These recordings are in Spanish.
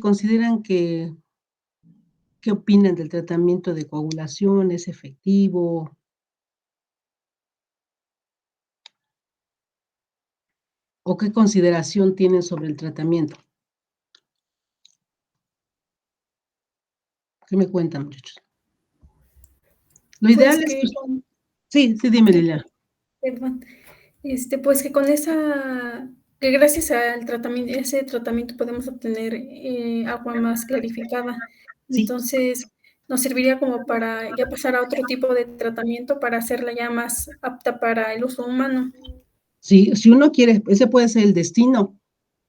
consideran que ¿qué opinan del tratamiento de coagulación? ¿Es efectivo? ¿O qué consideración tienen sobre el tratamiento? ¿Qué me cuentan, muchachos? Lo Pues ideal es que que con sí, sí, dime, que Liliana. perdón, pues que con esa que gracias al tratamiento ese tratamiento podemos obtener, agua más clarificada. Sí, Entonces, nos serviría como para ya pasar a otro tipo de tratamiento para hacerla ya más apta para el uso humano. sí, si uno quiere, ese puede ser el destino,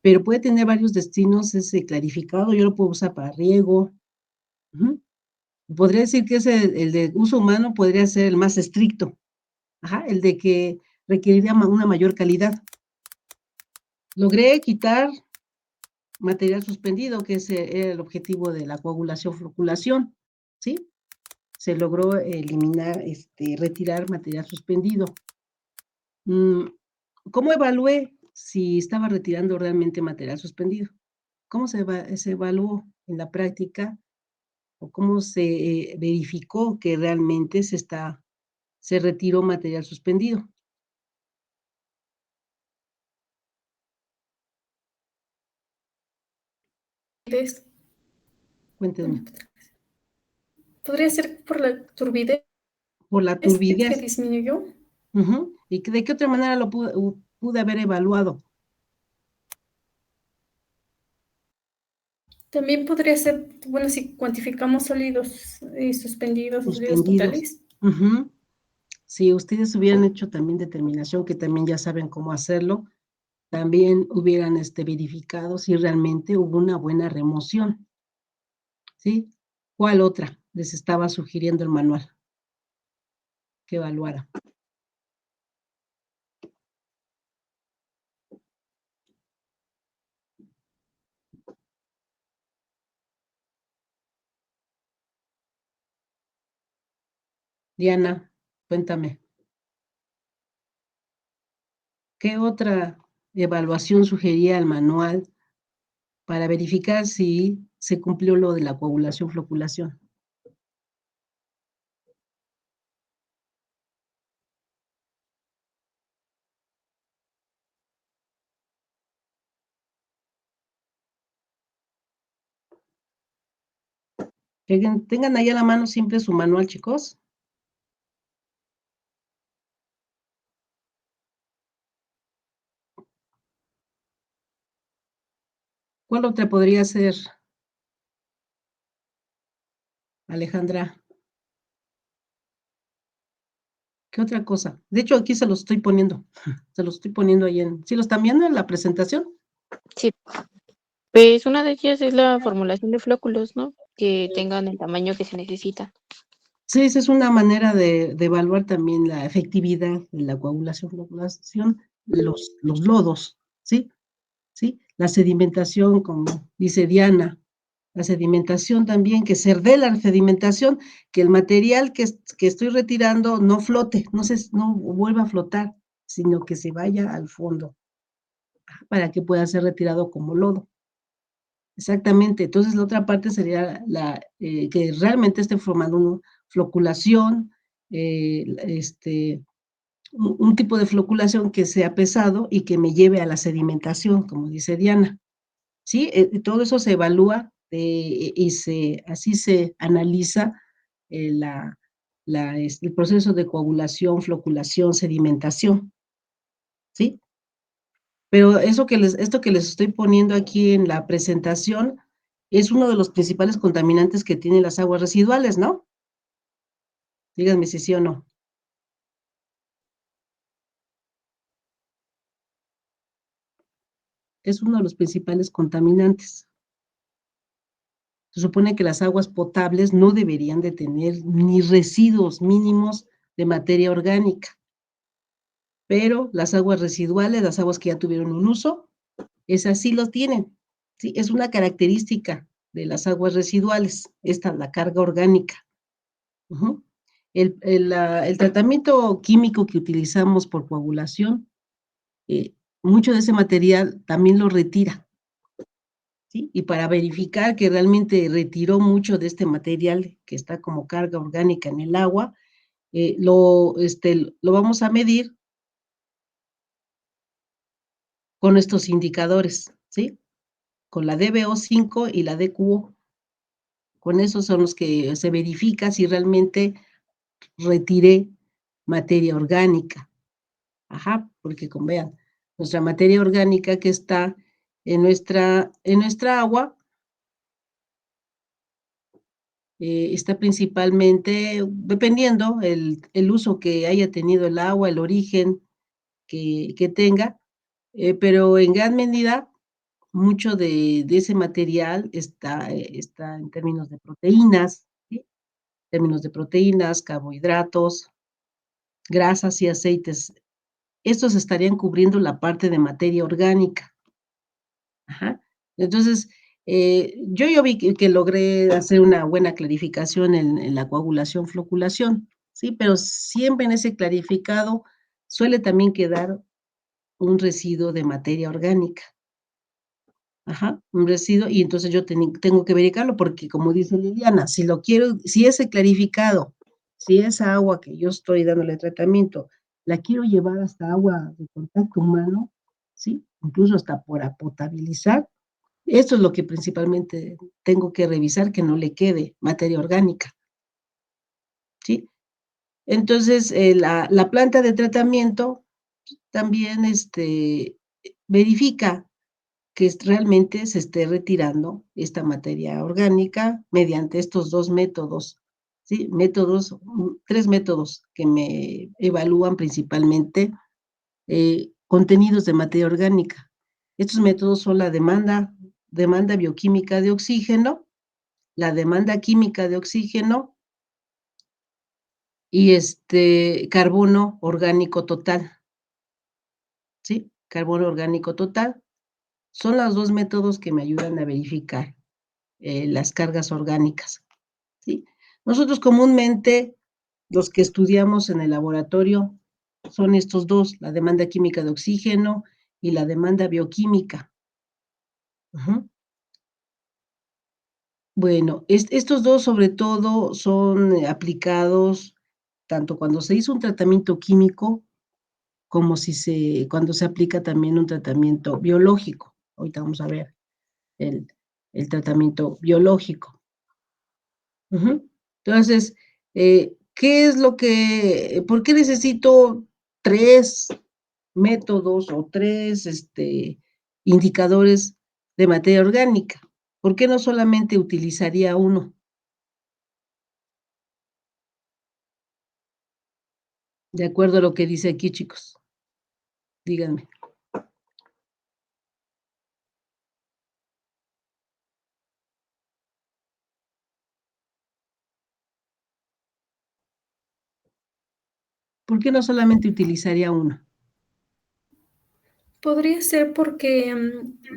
pero puede tener varios destinos ese clarificado, yo lo puedo usar para riego, ujú. Podría decir que ese, el de uso humano podría ser el más estricto, ajá, el de que requeriría una mayor calidad. Logré quitar material suspendido, que ese era el objetivo de la coagulación, floculación, ¿sí? Se logró eliminar, retirar material suspendido. Mm, ¿Cómo evalué si estaba retirando realmente material suspendido? ¿Cómo se evaluó en la práctica o cómo se verificó que realmente se retiró material suspendido? Entonces, Cuéntenme. podría ser por la turbidez Por la que turbidez. disminuyó. Ujú. ¿Y de qué otra manera lo pude haber evaluado? También podría ser, bueno, si cuantificamos sólidos, suspendidos o sólidos Suspendidos. totales. Ujú. Si ustedes hubieran hecho también determinación, que también ya saben cómo hacerlo, también hubieran verificado si realmente hubo una buena remoción, ¿sí? ¿Cuál otra les estaba sugiriendo el manual que evaluara? Diana, cuéntame, ¿qué otra evaluación sugería el manual para verificar si se cumplió lo de la coagulación, floculación? Tengan ahí a la mano siempre su manual, chicos. ¿Cuál otra podría ser, Alejandra? ¿Qué otra cosa? De hecho, aquí se los estoy poniendo. Se los estoy poniendo ahí en. ¿Sí lo están viendo en la presentación? Sí, pues una de ellas es la formulación de flóculos, ¿no? Que tengan el tamaño que se necesita. Sí, esa es una manera de evaluar también la efectividad de la coagulación, floculación, los lodos, ¿sí? ¿Sí? La sedimentación, como dice Diana, la sedimentación también, que se dé la sedimentación, que el material que estoy retirando no flote, no vuelva a flotar, sino que se vaya al fondo para que pueda ser retirado como lodo. Exactamente. Entonces, la otra parte sería que realmente esté formando una floculación, un tipo de floculación que sea pesado y que me lleve a la sedimentación, como dice Diana. ¿Sí? Todo eso se evalúa y así se analiza el proceso de coagulación, floculación, sedimentación. ¿Sí? Pero esto que les estoy poniendo aquí en la presentación es uno de los principales contaminantes que tienen las aguas residuales, ¿no? Díganme si sí o no. Es uno de los principales contaminantes. Se supone que las aguas potables no deberían de tener ni residuos mínimos de materia orgánica, pero las aguas residuales, las aguas que ya tuvieron un uso, esas sí lo tienen. ¿Sí? Es una característica de las aguas residuales, la carga orgánica. Ujú. El tratamiento químico que utilizamos por coagulación, mucho de ese material también lo retira, ¿sí? Y para verificar que realmente retiró mucho de este material que está como carga orgánica en el agua, lo vamos a medir con estos indicadores, ¿sí? Con la DBO5 y la DQO. Con esos son los que se verifica si realmente retiré materia orgánica. Ajá, porque como vean, nuestra materia orgánica que está en nuestra agua, está principalmente, dependiendo el uso que haya tenido el agua, el origen que tenga, pero en gran medida, mucho de ese material está en términos de proteínas, ¿sí? Términos de proteínas, carbohidratos, grasas y aceites. Estos estarían cubriendo la parte de materia orgánica. Ajá. Entonces, yo vi que logré hacer una buena clarificación en la coagulación, floculación, ¿sí? Pero siempre en ese clarificado suele también quedar un residuo de materia orgánica. Ajá, un residuo, y entonces yo tengo que verificarlo, porque como dice Liliana, si ese clarificado, si esa agua que yo estoy dándole tratamiento, la quiero llevar hasta agua de contacto humano, ¿sí? Incluso hasta para potabilizar, esto es lo que principalmente tengo que revisar, que no le quede materia orgánica, ¿sí? Entonces, la planta de tratamiento también, verifica que realmente se esté retirando esta materia orgánica mediante estos 2 métodos, ¿sí? Métodos, 3 métodos que me evalúan principalmente, contenidos de materia orgánica. Estos métodos son la demanda bioquímica de oxígeno, la demanda química de oxígeno y, carbono orgánico total, ¿sí? Carbono orgánico total. Son los 2 métodos que me ayudan a verificar, las cargas orgánicas, ¿sí? Nosotros comúnmente, los que estudiamos en el laboratorio, son estos 2, la demanda química de oxígeno y la demanda bioquímica. Ujú. Bueno, estos 2 sobre todo son aplicados tanto cuando se hizo un tratamiento químico, como cuando se aplica también un tratamiento biológico. Ahorita vamos a ver el tratamiento biológico. Ujú. Entonces, por qué necesito 3 métodos o 3 indicadores de materia orgánica? ¿Por qué no solamente utilizaría uno? De acuerdo a lo que dice aquí, chicos, díganme. ¿Por qué no solamente utilizaría uno? Podría ser porque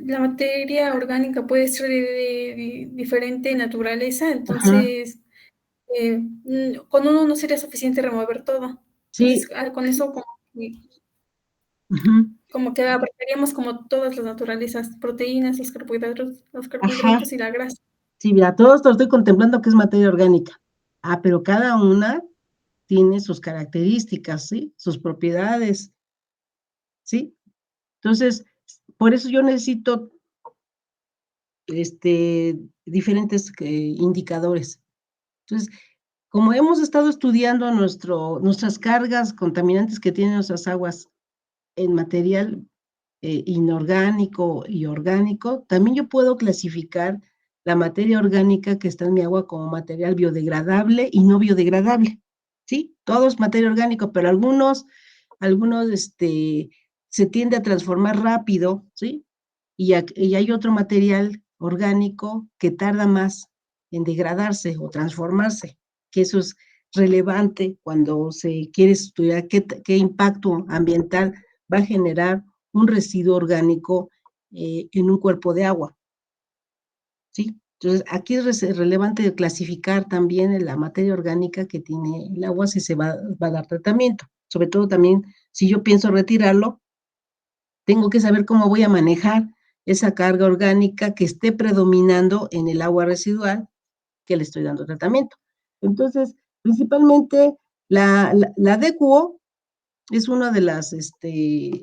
la materia orgánica puede ser de diferente naturaleza, Ajá, entonces con uno no sería suficiente remover todo. sí, Entonces, con eso ujú, como que abarcaríamos como todas las naturalezas, proteínas, los ajá, carbohidratos y la grasa. sí, mira, todo esto lo estoy contemplando que es materia orgánica. Pero cada una tiene sus características, ¿sí? Sus propiedades, ¿sí? Entonces, por eso yo necesito, diferentes, indicadores. Entonces, como hemos estado estudiando nuestras cargas contaminantes que tienen nuestras aguas en material, inorgánico y orgánico, también yo puedo clasificar la materia orgánica que está en mi agua como material biodegradable y no biodegradable, ¿sí? Todo es materia orgánica, pero algunos, se tiende a transformar rápido, ¿sí? Y hay otro material orgánico que tarda más en degradarse o transformarse, que eso es relevante cuando se quiere estudiar qué impacto ambiental va a generar un residuo orgánico, en un cuerpo de agua, ¿sí? Entonces, aquí es relevante clasificar también en la materia orgánica que tiene el agua si se va a dar tratamiento. Sobre todo también, si yo pienso retirarlo, tengo que saber cómo voy a manejar esa carga orgánica que esté predominando en el agua residual que le estoy dando tratamiento. Entonces, principalmente la DQO es uno de los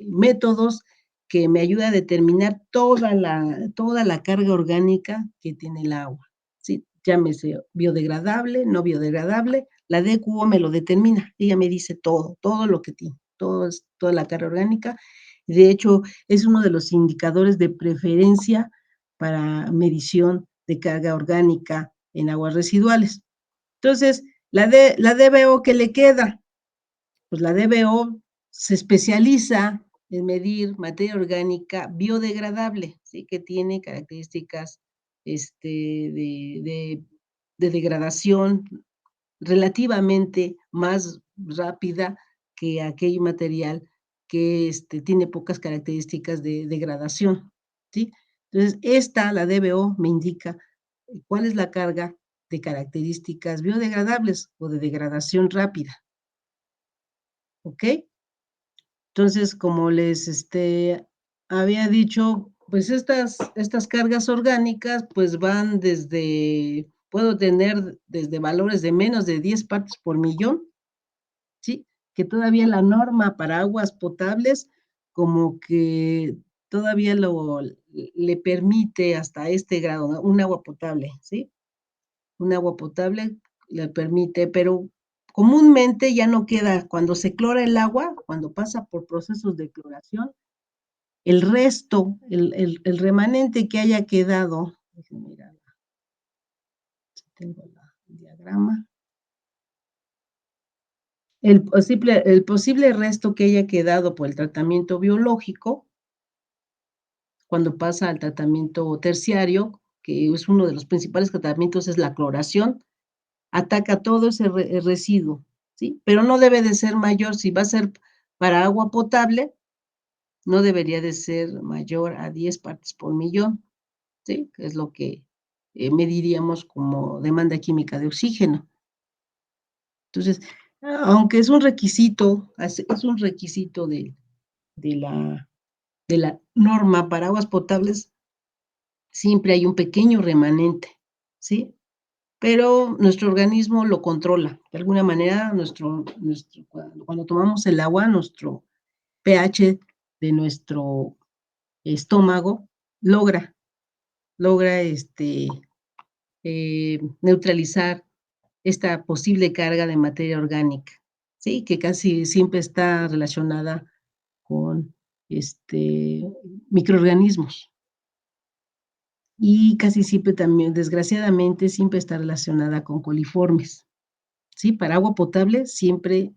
métodos que me ayuda a determinar toda la carga orgánica que tiene el agua, ¿sí? Llámese biodegradable, no biodegradable, la DQO me lo determina, ella me dice todo lo que tiene, toda la carga orgánica. De hecho, es uno de los indicadores de preferencia para medición de carga orgánica en aguas residuales. Entonces, la DBO, ¿qué le queda? Pues la DBO se especializa en medir materia orgánica biodegradable, ¿sí? Que tiene características de degradación relativamente más rápida que aquel material que tiene pocas características de degradación, ¿sí? Entonces, la DBO, me indica cuál es la carga de características biodegradables o de degradación rápida, ¿ok? Entonces, como les había dicho, pues estas cargas orgánicas pues van puedo tener desde valores de menos de 10 partes por millón, ¿sí? Que todavía la norma para aguas potables como que todavía le permite hasta este grado, ¿no? Un agua potable, ¿sí? Un agua potable le permite, pero comúnmente ya no queda, cuando se clora el agua, cuando pasa por procesos de cloración, el resto, el remanente que haya quedado, déjenme mirar, si tengo el diagrama, el posible resto que haya quedado por el tratamiento biológico, cuando pasa al tratamiento terciario, que es uno de los principales tratamientos, es la cloración, ataca todo ese residuo, ¿sí? Pero no debe de ser mayor, si va a ser para agua potable, no debería de ser mayor a 10 partes por millón, ¿sí? Que es lo que mediríamos como demanda química de oxígeno. Entonces, aunque es un requisito de la norma para aguas potables, siempre hay un pequeño remanente, ¿sí? Pero nuestro organismo lo controla. De alguna manera, cuando tomamos el agua, nuestro pH de nuestro estómago logra neutralizar esta posible carga de materia orgánica, ¿sí? Que casi siempre está relacionada con microorganismos. Y casi siempre también, desgraciadamente, siempre está relacionada con coliformes, ¿sí? Para agua potable siempre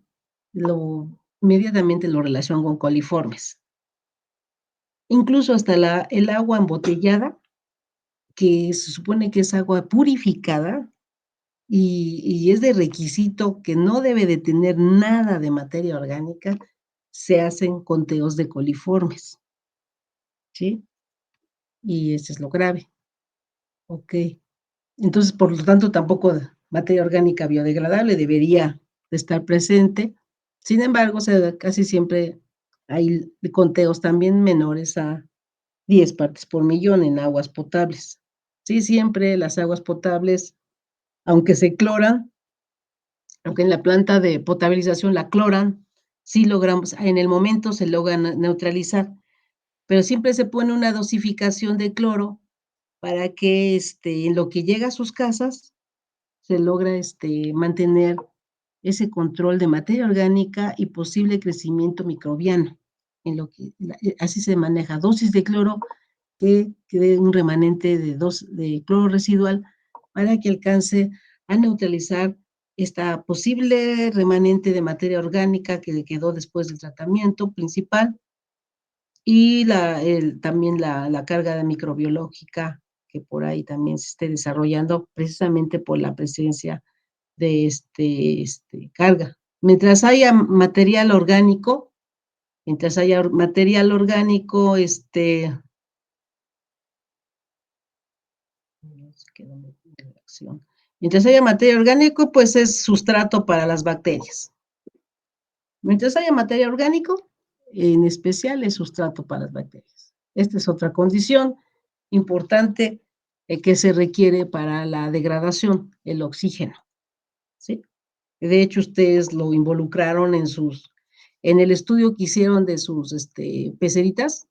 inmediatamente lo relacionan con coliformes. Incluso hasta el agua embotellada, que se supone que es agua purificada y es de requisito que no debe de tener nada de materia orgánica, se hacen conteos de coliformes, ¿sí? Y eso es lo grave. Ok. Entonces, por lo tanto, tampoco materia orgánica biodegradable debería de estar presente. Sin embargo, casi siempre hay conteos también menores a 10 partes por millón en aguas potables. Sí, siempre las aguas potables, aunque se cloran, aunque en la planta de potabilización la cloran, sí logramos, en el momento se logra neutralizar, pero siempre se pone una dosificación de cloro para que en lo que llega a sus casas se logra mantener ese control de materia orgánica y posible crecimiento microbiano. Así se maneja dosis de cloro que quede un remanente de cloro residual para que alcance a neutralizar esta posible remanente de materia orgánica que le quedó después del tratamiento principal y también la carga microbiológica que por ahí también se esté desarrollando precisamente por la presencia de carga. Mientras haya material orgánico, mientras haya material orgánico, mientras haya materia orgánico, pues es sustrato para las bacterias. Mientras haya materia orgánico, en especial es sustrato para las bacterias. Esta es otra condición importante que se requiere para la degradación, el oxígeno, ¿sí? De hecho, ustedes lo involucraron en el estudio que hicieron de sus peceritas,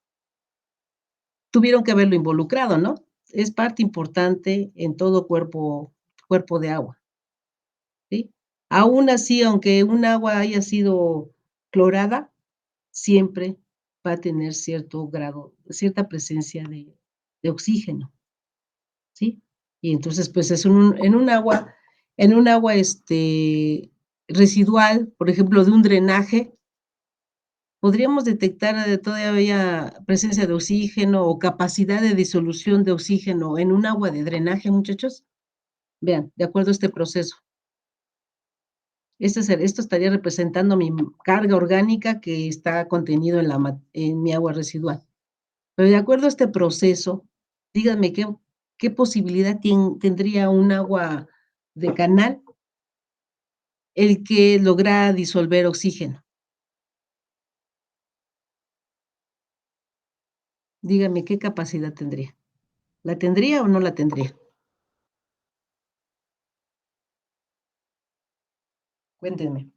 tuvieron que haberlo involucrado, ¿no? Es parte importante en todo cuerpo de agua, ¿sí? Aún así, aunque un agua haya sido clorada, siempre va a tener cierto grado, cierta presencia de oxígeno, ¿sí? Y entonces, pues es en un agua residual, por ejemplo, de un drenaje, podríamos detectar todavía presencia de oxígeno o capacidad de disolución de oxígeno en un agua de drenaje, muchachos. Vean, de acuerdo a este proceso. Esto estaría representando mi carga orgánica que está contenido en mi agua residual. Pero de acuerdo a este proceso, díganme qué posibilidad tendría un agua de canal el que logra disolver oxígeno. Díganme qué capacidad tendría. ¿La tendría o no la tendría? Cuéntenme.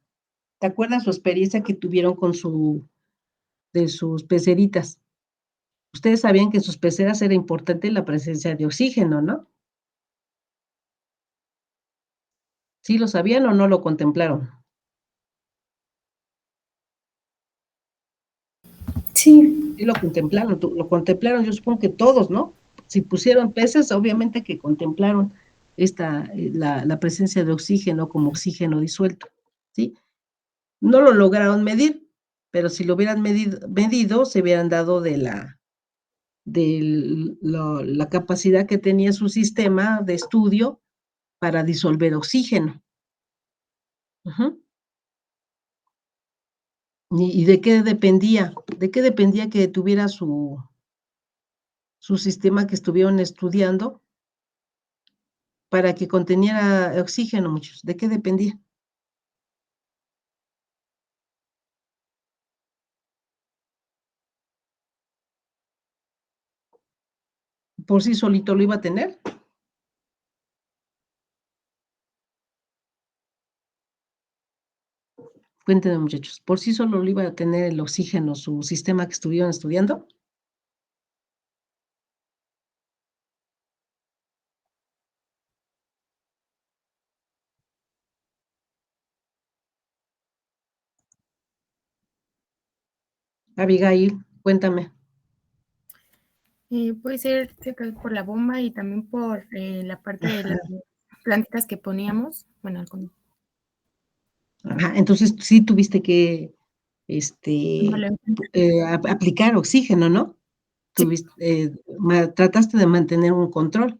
¿Te acuerdas su experiencia que tuvieron de sus peceritas? Ustedes sabían que en sus peceras era importante la presencia de oxígeno, ¿no? ¿Sí lo sabían o no lo contemplaron? Sí, Sí lo contemplaron, yo supongo que todos, ¿no? Si pusieron peces, obviamente que contemplaron la presencia de oxígeno como oxígeno disuelto, ¿sí? No lo lograron medir, pero si lo hubieran medido se hubieran dado la capacidad que tenía su sistema de estudio para disolver oxígeno. Ujú. ¿Y de qué dependía? ¿De qué dependía que tuviera su sistema que estuvieron estudiando para que conteniera oxígeno, muchos? ¿De qué dependía? ¿Por sí solito lo iba a tener? Cuéntenme, muchachos, ¿por sí solo lo iba a tener el oxígeno, su sistema que estuvieron estudiando? Abigail, cuéntame. Puede ser por la bomba y también por la parte de las Ajá, plantitas que poníamos. Bueno, ajá, entonces sí tuviste que, tomarlo en cuenta. aplicar oxígeno, ¿no? Sí, Trataste de mantener un control,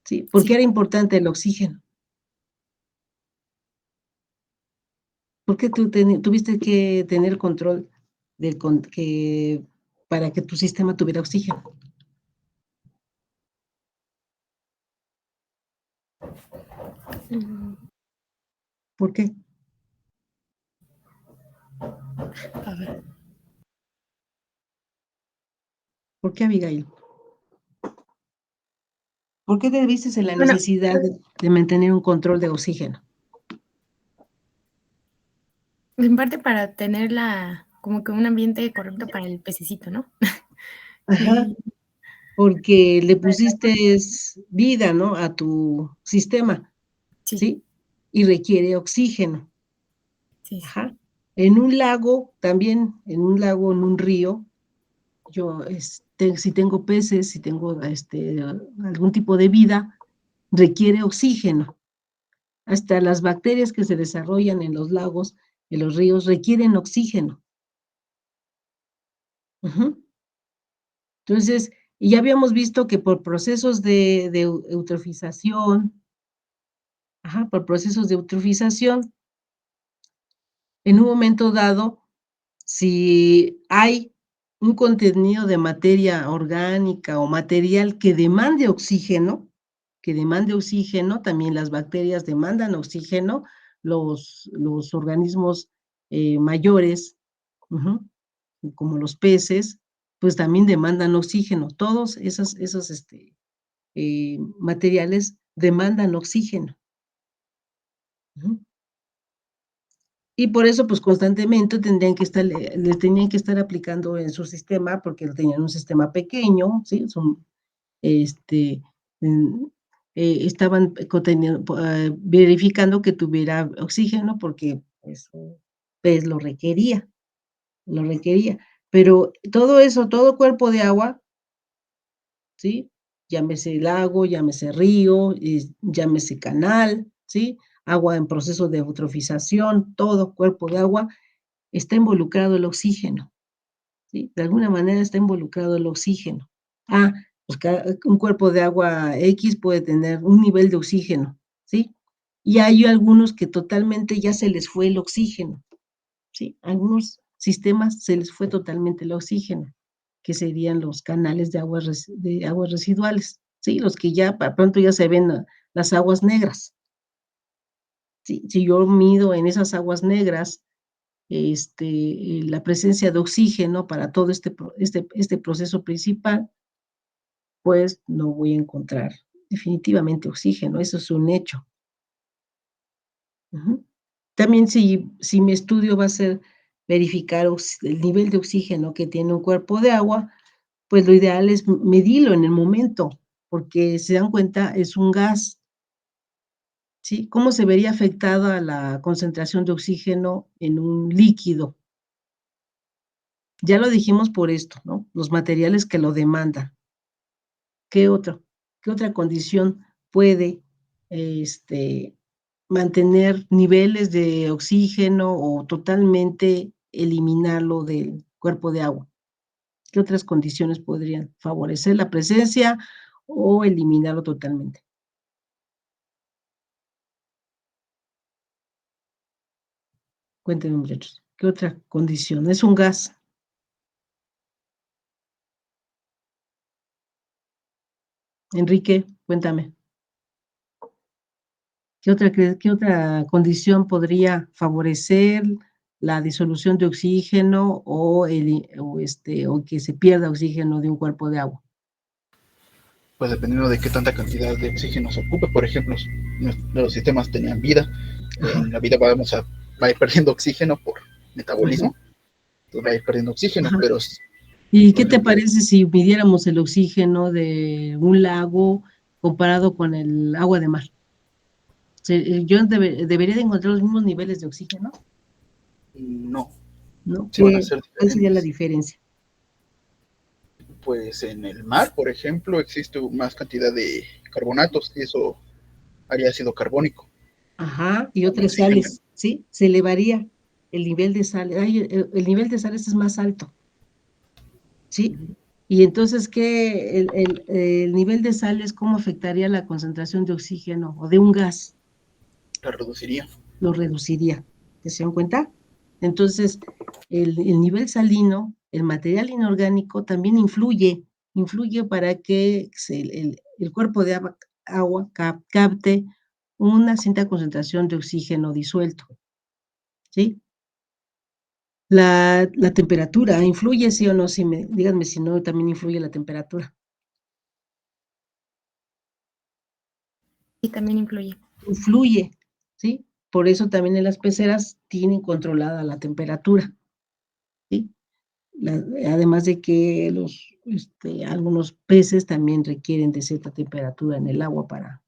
¿sí? ¿Por qué sí. era importante el oxígeno? ¿Por qué tuviste que tener control para que tu sistema tuviera oxígeno? Mm, ¿Por qué? a ver. ¿Por qué, Abigail? ¿Por qué te vistes en la Bueno, necesidad de mantener un control de oxígeno? en parte para tener como que un ambiente correcto para el pececito, ¿no? Ajá, Y porque le pusiste vida, ¿no? A tu sistema, sí, ¿sí? Y requiere oxígeno. sí, sí. Ajá. En un lago, también, en un río, yo, si tengo peces, si tengo algún tipo de vida, requiere oxígeno. Hasta las bacterias que se desarrollan en los lagos, en los ríos, requieren oxígeno. Ujú. Entonces, y ya habíamos visto que por procesos de eutrofización, ajá, por procesos de eutrofización, en un momento dado, si hay un contenido de materia orgánica o material que demande oxígeno, también las bacterias demandan oxígeno, los organismos mayores, ujú, como los peces, pues también demandan oxígeno. Todos esos materiales demandan oxígeno. Ujú. Y por eso, pues constantemente le tenían que estar aplicando en su sistema, porque tenían un sistema pequeño, ¿sí? Este, mm, estaban verificando que tuviera oxígeno porque, pues lo requería. Pero todo eso, todo cuerpo de agua, ¿sí? Llámese lago, llámese río, llámese canal, ¿sí? Agua en proceso de eutrofización, todo cuerpo de agua está involucrado el oxígeno, ¿sí? De alguna manera está involucrado el oxígeno. Pues un cuerpo de agua X puede tener un nivel de oxígeno, ¿sí? Y hay algunos que totalmente ya se les fue el oxígeno, ¿sí? Algunos sistemas se les fue totalmente el oxígeno, que serían los canales de aguas residuales, ¿sí? Los que ya pronto ya se ven las aguas negras. ¿Sí? Si yo mido en esas aguas negras la presencia de oxígeno para todo este proceso principal, pues no voy a encontrar definitivamente oxígeno, eso es un hecho. Ujú. También si mi estudio va a ser verificar el nivel de oxígeno que tiene un cuerpo de agua, pues lo ideal es medirlo en el momento, porque se dan cuenta, es un gas, ¿sí? ¿Cómo se vería afectada la concentración de oxígeno en un líquido? Ya lo dijimos por esto, ¿no? Los materiales que lo demandan. ¿Qué otra condición puede, mantener niveles de oxígeno o totalmente eliminarlo del cuerpo de agua? ¿Qué otras condiciones podrían favorecer la presencia o eliminarlo totalmente? Cuéntenme, muchachos, ¿qué otra condición? Es un gas. Enrique, cuéntame. ¿Qué otra condición podría favorecer la disolución de oxígeno o que se pierda oxígeno de un cuerpo de agua? Pues dependiendo de qué tanta cantidad de oxígeno se ocupe, por ejemplo, los sistemas tenían vida, Ajá, en la vida va a ir perdiendo oxígeno por ajá, metabolismo, entonces va a ir perdiendo oxígeno, ajá. pero ¿Y por qué te ejemplo, parece si midiéramos el oxígeno de un lago comparado con el agua de mar? Yo debería de encontrar los mismos niveles de oxígeno, no, ¿no? sí van a ser ¿Cuál sería la diferentes. diferencia? Pues en el mar, por ejemplo, existe más cantidad de carbonatos y eso haría ácido carbónico. Ajá, y En otras oxígeno, sales, ¿sí? Se elevaría el nivel de sales. El nivel de sales es más alto, ¿sí? Y entonces, el nivel de sales, ¿cómo afectaría la concentración de oxígeno o de un gas? la reduciría. Lo reduciría. ¿Te se dan cuenta? Entonces, el nivel salino, el material inorgánico también influye para que el cuerpo de agua capte una cierta concentración de oxígeno disuelto, ¿sí? La temperatura, ¿influye sí o no? Díganme si no, también influye la temperatura. Sí, también influye. Influye, ¿sí? Por eso también en las peceras tienen controlada la temperatura, ¿sí? Además de que algunos peces también requieren de cierta temperatura en el agua para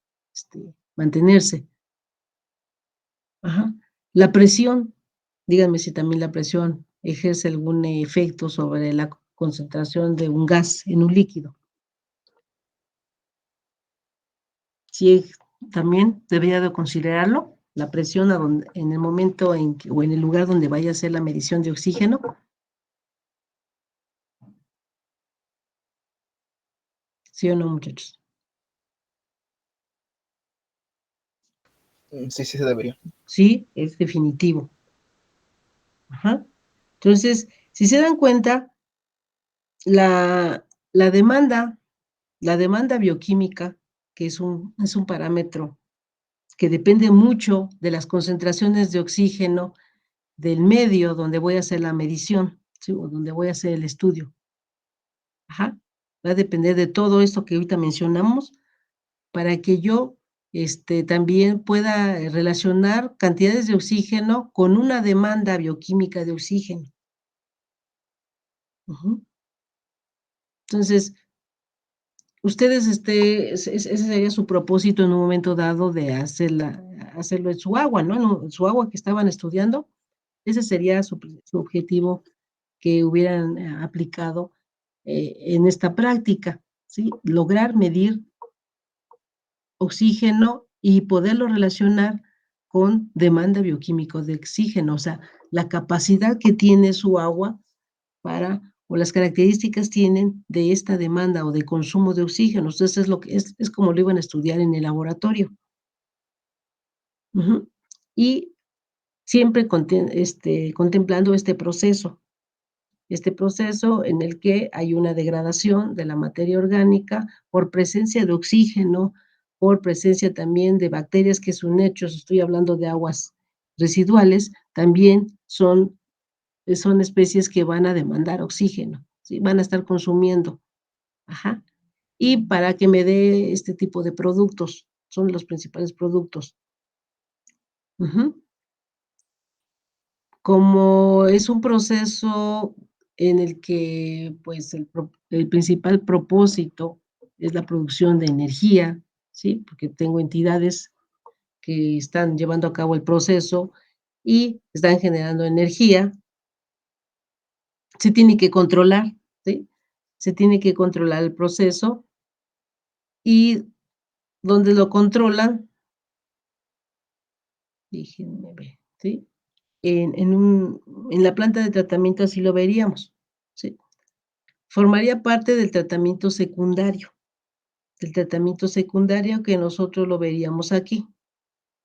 mantenerse. Ajá. La presión, díganme si también la presión ejerce algún efecto sobre la concentración de un gas en un líquido. Sí, también debería de considerarlo, la presión en el momento o en el lugar donde vaya a hacer la medición de oxígeno. ¿Sí o no, muchachos? Sí, sí se debería. Sí, es definitivo. Ajá. Entonces, si se dan cuenta, la, la demanda, la demanda bioquímica, que es un parámetro que depende mucho de las concentraciones de oxígeno del medio donde voy a hacer la medición, ¿sí? O donde voy a hacer el estudio. Ajá. Va a depender de todo esto que ahorita mencionamos, para que yo, también pueda relacionar cantidades de oxígeno con una demanda bioquímica de oxígeno. Ujú. Entonces, ustedes, ese sería su propósito en un momento dado de hacerlo en su agua, ¿no? En su agua que estaban estudiando, ese sería su objetivo que hubieran, aplicado, en esta práctica, ¿sí? Lograr medir oxígeno y poderlo relacionar con demanda bioquímico de oxígeno, o sea, la capacidad que tiene su agua para o las características tienen de esta demanda o de consumo de oxígeno. Entonces, es lo que es como lo iban a estudiar en el laboratorio. Ujú. Y siempre contemplando este proceso en el que hay una degradación de la materia orgánica por presencia de oxígeno, por presencia también de bacterias, que es un hecho, si estoy hablando de aguas residuales, también son especies que van a demandar oxígeno, ¿sí? Van a estar consumiendo, ajá. Y para que me dé este tipo de productos, son los principales productos. Ujú. Como es un proceso en el que, pues, el principal propósito es la producción de energía, ¿sí? Porque tengo entidades que están llevando a cabo el proceso y están generando energía, se tiene que controlar, ¿sí? Se tiene que controlar el proceso y donde lo controlan, déjenme ver, ¿sí? En la planta de tratamiento así lo veríamos, ¿sí? Formaría parte del tratamiento secundario que nosotros lo veríamos aquí,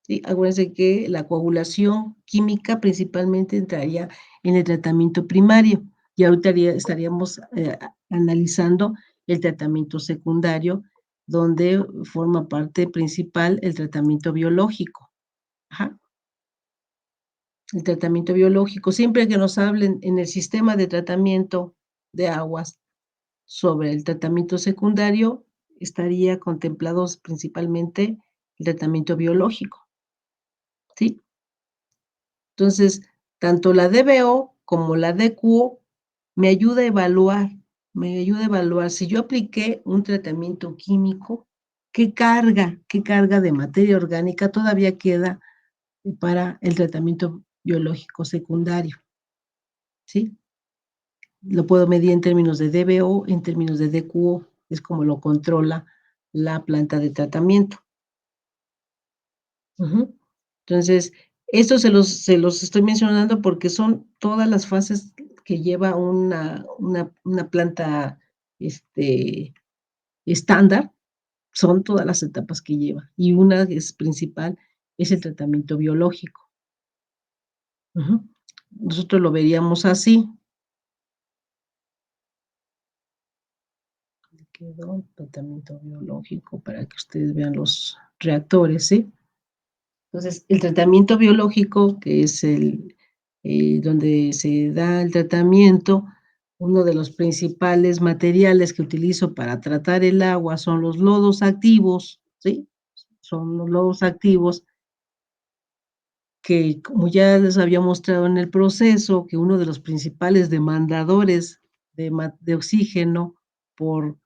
¿sí? Acuérdense que la coagulación química principalmente entraría en el tratamiento primario, y ahorita estaríamos, analizando el tratamiento secundario, donde forma parte principal el tratamiento biológico. Ajá. El tratamiento biológico, siempre que nos hablen en el sistema de tratamiento de aguas sobre el tratamiento secundario, estaría contemplados principalmente el tratamiento biológico, ¿sí? Entonces, tanto la DBO como la DQO me ayuda a evaluar, si yo apliqué un tratamiento químico, qué carga de materia orgánica todavía queda para el tratamiento biológico secundario, ¿sí? Lo puedo medir en términos de DBO, en términos de DQO, es como lo controla la planta de tratamiento. Ujú. Entonces, esto se los estoy mencionando porque son todas las fases que lleva una planta, este, estándar, son todas las etapas que lleva, y una es principal, es el tratamiento biológico. Ujú. Nosotros lo veríamos así. Quedó tratamiento biológico para que ustedes vean los reactores, ¿sí? Entonces, el tratamiento biológico, que es donde se da el tratamiento, uno de los principales materiales que utilizo para tratar el agua son los lodos activos, ¿sí? Son los lodos activos que, como ya les había mostrado en el proceso, que uno de los principales demandadores de oxígeno por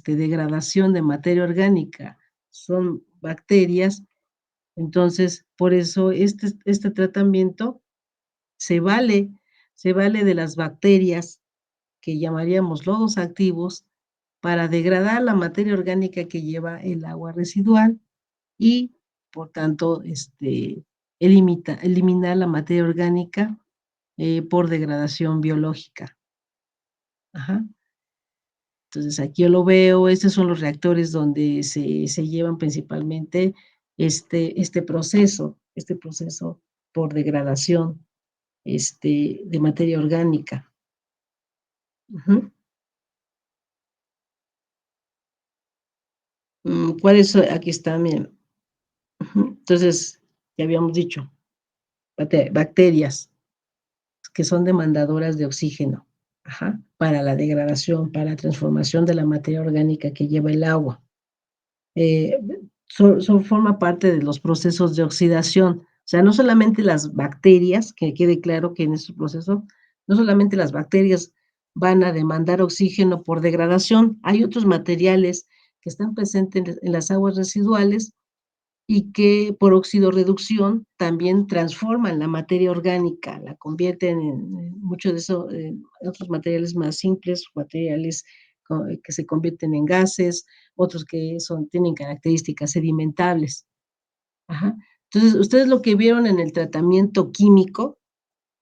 degradación de materia orgánica son bacterias. Entonces, por eso este tratamiento se vale se vale de las bacterias que llamaríamos lodos activos para degradar la materia orgánica que lleva el agua residual y, por tanto, eliminar la materia orgánica, por degradación biológica. Ajá. Entonces, aquí yo lo veo, estos son los reactores donde se llevan principalmente este proceso por degradación, de materia orgánica. Ujú. ¿Cuáles son? Aquí está, miren. Ujú. Entonces, ya habíamos dicho, bacterias que son demandadoras de oxígeno. ajá, para la degradación, para la transformación de la materia orgánica que lleva el agua. Forma parte de los procesos de oxidación. O sea, no solamente las bacterias, que quede claro que en este proceso, no solamente las bacterias van a demandar oxígeno por degradación, hay otros materiales que están presentes en las aguas residuales y que por oxidorreducción también transforman la materia orgánica, la convierten en mucho de eso, en otros materiales más simples, materiales que se convierten en gases, otros que tienen características sedimentables. Ajá. Entonces, ustedes lo que vieron en el tratamiento químico,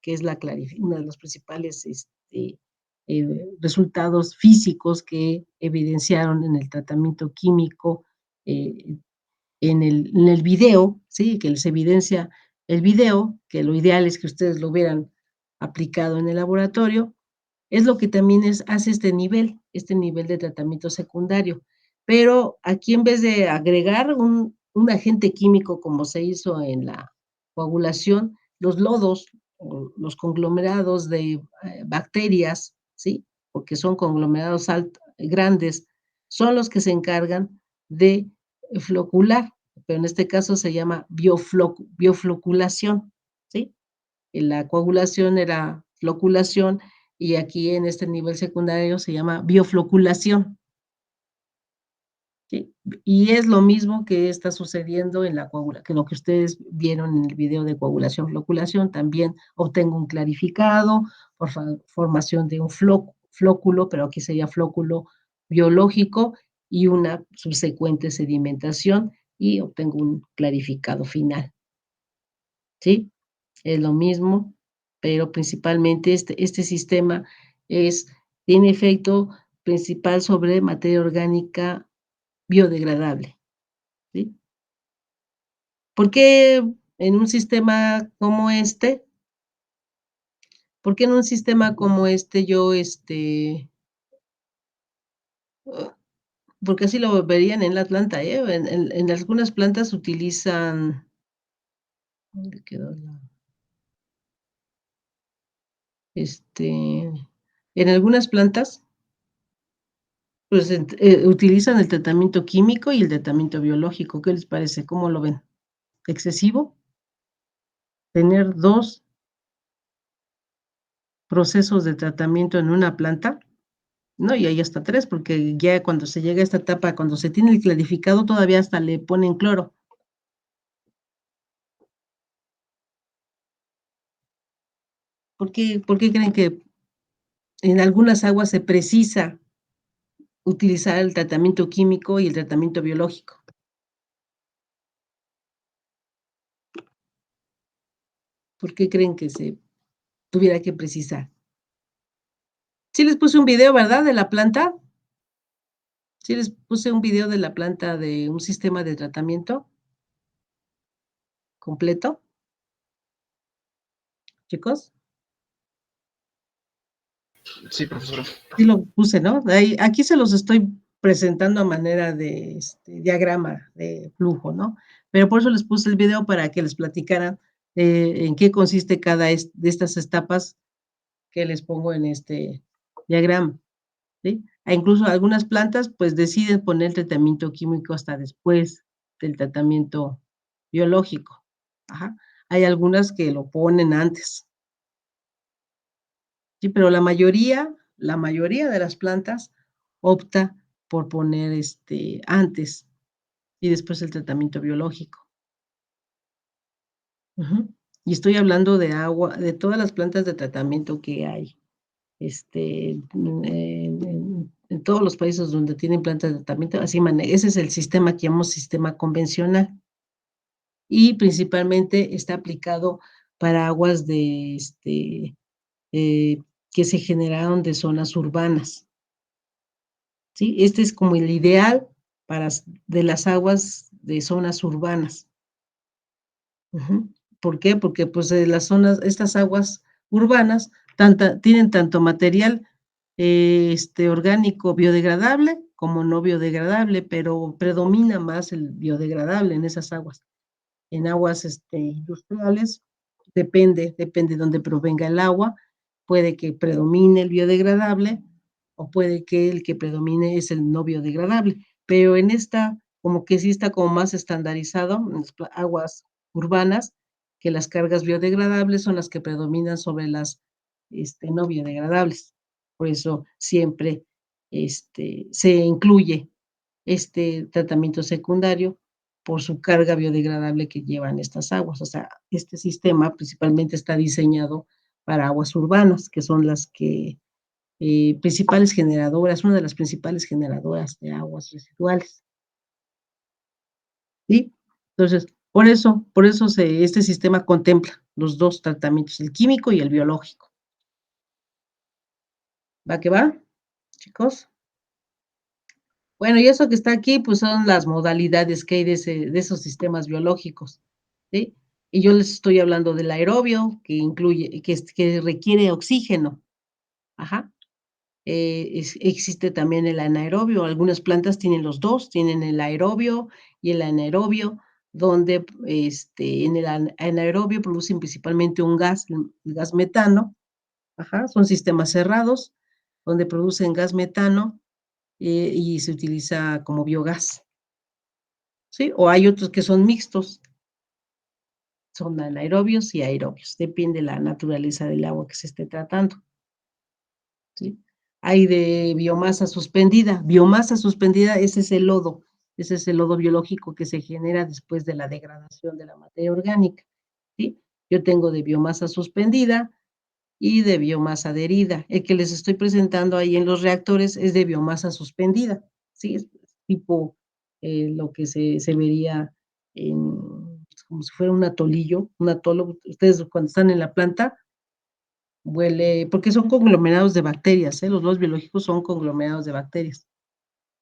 que es uno de los principales resultados físicos que evidenciaron en el tratamiento químico, eh, en el video, ¿sí? Que les evidencia el video, que lo ideal es que ustedes lo hubieran aplicado en el laboratorio, es lo que también hace este nivel de tratamiento secundario. Pero aquí en vez de agregar un agente químico como se hizo en la coagulación, los lodos o los conglomerados de bacterias, ¿sí? Porque son conglomerados grandes, son los que se encargan de flocular, pero en este caso se llama biofloculación, ¿sí? La coagulación era floculación y aquí en este nivel secundario se llama biofloculación, ¿sí? Y es lo mismo que está sucediendo en la coagulación, que lo que ustedes vieron en el video de coagulación, floculación, también obtengo un clarificado por formación de un flóculo, pero aquí sería flóculo biológico y una subsecuente sedimentación y obtengo un clarificado final, ¿sí? Es lo mismo, pero principalmente este sistema tiene efecto principal sobre materia orgánica biodegradable, ¿sí? ¿Por qué en un sistema como este? ¿Por qué en un sistema como este porque así lo verían en la planta, en algunas plantas utilizan, ¿dónde quedó la? En algunas plantas pues utilizan el tratamiento químico y el tratamiento biológico. ¿Qué les parece? ¿Cómo lo ven? ¿Excesivo? ¿Tener 2 procesos de tratamiento en una planta? No, y hay hasta 3, porque ya cuando se llega a esta etapa, cuando se tiene el clarificado, todavía hasta le ponen cloro. ¿Por qué creen que en algunas aguas se precisa utilizar el tratamiento químico y el tratamiento biológico? ¿Por qué creen que se tuviera que precisar? Sí les puse un video, ¿verdad?, de la planta. Sí les puse un video de la planta de un sistema de tratamiento completo, chicos. Sí, profesora. Sí lo puse, ¿no? Aquí se los estoy presentando a manera de diagrama de flujo, ¿no? Pero por eso les puse el video para que les platicara en qué consiste cada de estas etapas que les pongo en este diagrama, ¿sí? Incluso algunas plantas, pues, deciden poner el tratamiento químico hasta después del tratamiento biológico. Ajá. Hay algunas que lo ponen antes. Sí, pero la mayoría de las plantas opta por poner, antes y después el tratamiento biológico. Ujú. Y estoy hablando de agua, de todas las plantas de tratamiento que hay, en todos los países donde tienen plantas de tratamiento, así ese es el sistema que llamamos sistema convencional, y principalmente está aplicado para aguas eh, que se generaron de zonas urbanas. ¿Sí? Este es como el ideal de las aguas de zonas urbanas. Ujú. ¿Por qué? Porque pues estas aguas urbanas tienen tanto material orgánico biodegradable como no biodegradable, pero predomina más el biodegradable en esas aguas. En aguas industriales depende de dónde provenga el agua, puede que predomine el biodegradable o puede que el que predomine es el no biodegradable, pero en esta como que sí está como más estandarizado en las aguas urbanas, que las cargas biodegradables son las que predominan sobre las no biodegradables. Por eso siempre se incluye este tratamiento secundario por su carga biodegradable que llevan estas aguas. O sea, este sistema principalmente está diseñado para aguas urbanas, que son las que principales generadoras, una de las principales generadoras de aguas residuales. ¿Sí? Entonces, por eso este sistema contempla los dos tratamientos, el químico y el biológico. ¿Va que va, chicos? Bueno, y eso que está aquí, pues son las modalidades que hay de esos sistemas biológicos, ¿sí? Y yo les estoy hablando del aerobio, que incluye, que requiere oxígeno. Ajá. Existe también el anaerobio. Algunas plantas tienen los dos, tienen el aerobio y el anaerobio, donde en el anaerobio producen principalmente un gas, el gas metano. Ajá, son sistemas cerrados, donde producen gas metano y se utiliza como biogás. ¿Sí? O hay otros que son mixtos, son anaerobios y aerobios, depende de la naturaleza del agua que se esté tratando. ¿Sí? Hay de biomasa suspendida. Biomasa suspendida, ese es el lodo biológico que se genera después de la degradación de la materia orgánica. ¿Sí? Yo tengo de biomasa suspendida y de biomasa adherida. El que les estoy presentando ahí en los reactores es de biomasa suspendida. ¿Sí? Es tipo lo que se vería como si fuera un atolillo, un atolo. Ustedes cuando están en la planta, huele, porque son conglomerados de bacterias, los lodos biológicos son conglomerados de bacterias,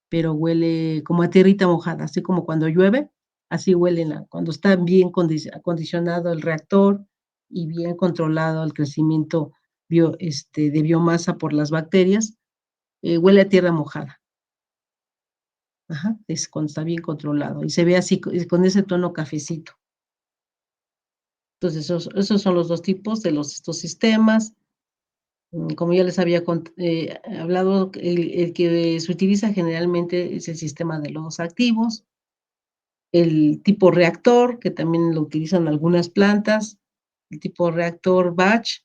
pero huele como a tierrita mojada, así como cuando llueve, así huele cuando está bien acondicionado el reactor y bien controlado el crecimiento de biomasa por las bacterias, huele a tierra mojada. Ajá, es cuando está bien controlado y se ve así con ese tono cafecito. Entonces, esos son los dos tipos de estos sistemas. Como ya les había hablado, el que se utiliza generalmente es el sistema de lodos activos, el tipo reactor, que también lo utilizan algunas plantas, el tipo reactor batch,